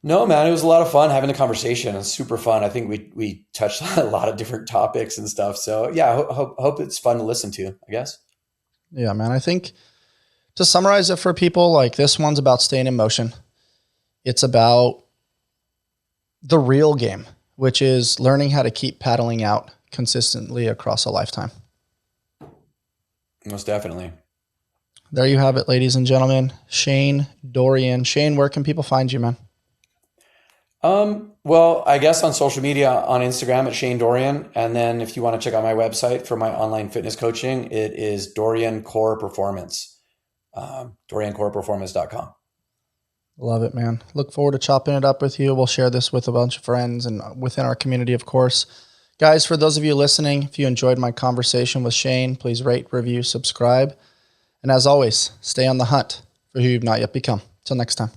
No, man, it was a lot of fun having the conversation. It's super fun. I think we touched on a lot of different topics and stuff. So yeah, hope it's fun to listen to, I guess. Yeah, man. I think to summarize it for people, like this one's about staying in motion. It's about the real game, which is learning how to keep paddling out consistently across a lifetime. Most definitely. There you have it, ladies and gentlemen. Shane Dorian. Shane, where can people find you, man? Well, I guess on social media, on Instagram at Shane Dorian. And then if you want to check out my website for my online fitness coaching, it is Dorian Core Performance, DorianCorePerformance.com. Love it, man. Look forward to chopping it up with you. We'll share this with a bunch of friends and within our community, of course. Guys, for those of you listening, if you enjoyed my conversation with Shane, please rate, review, subscribe. And as always, stay on the hunt for who you've not yet become. Till next time.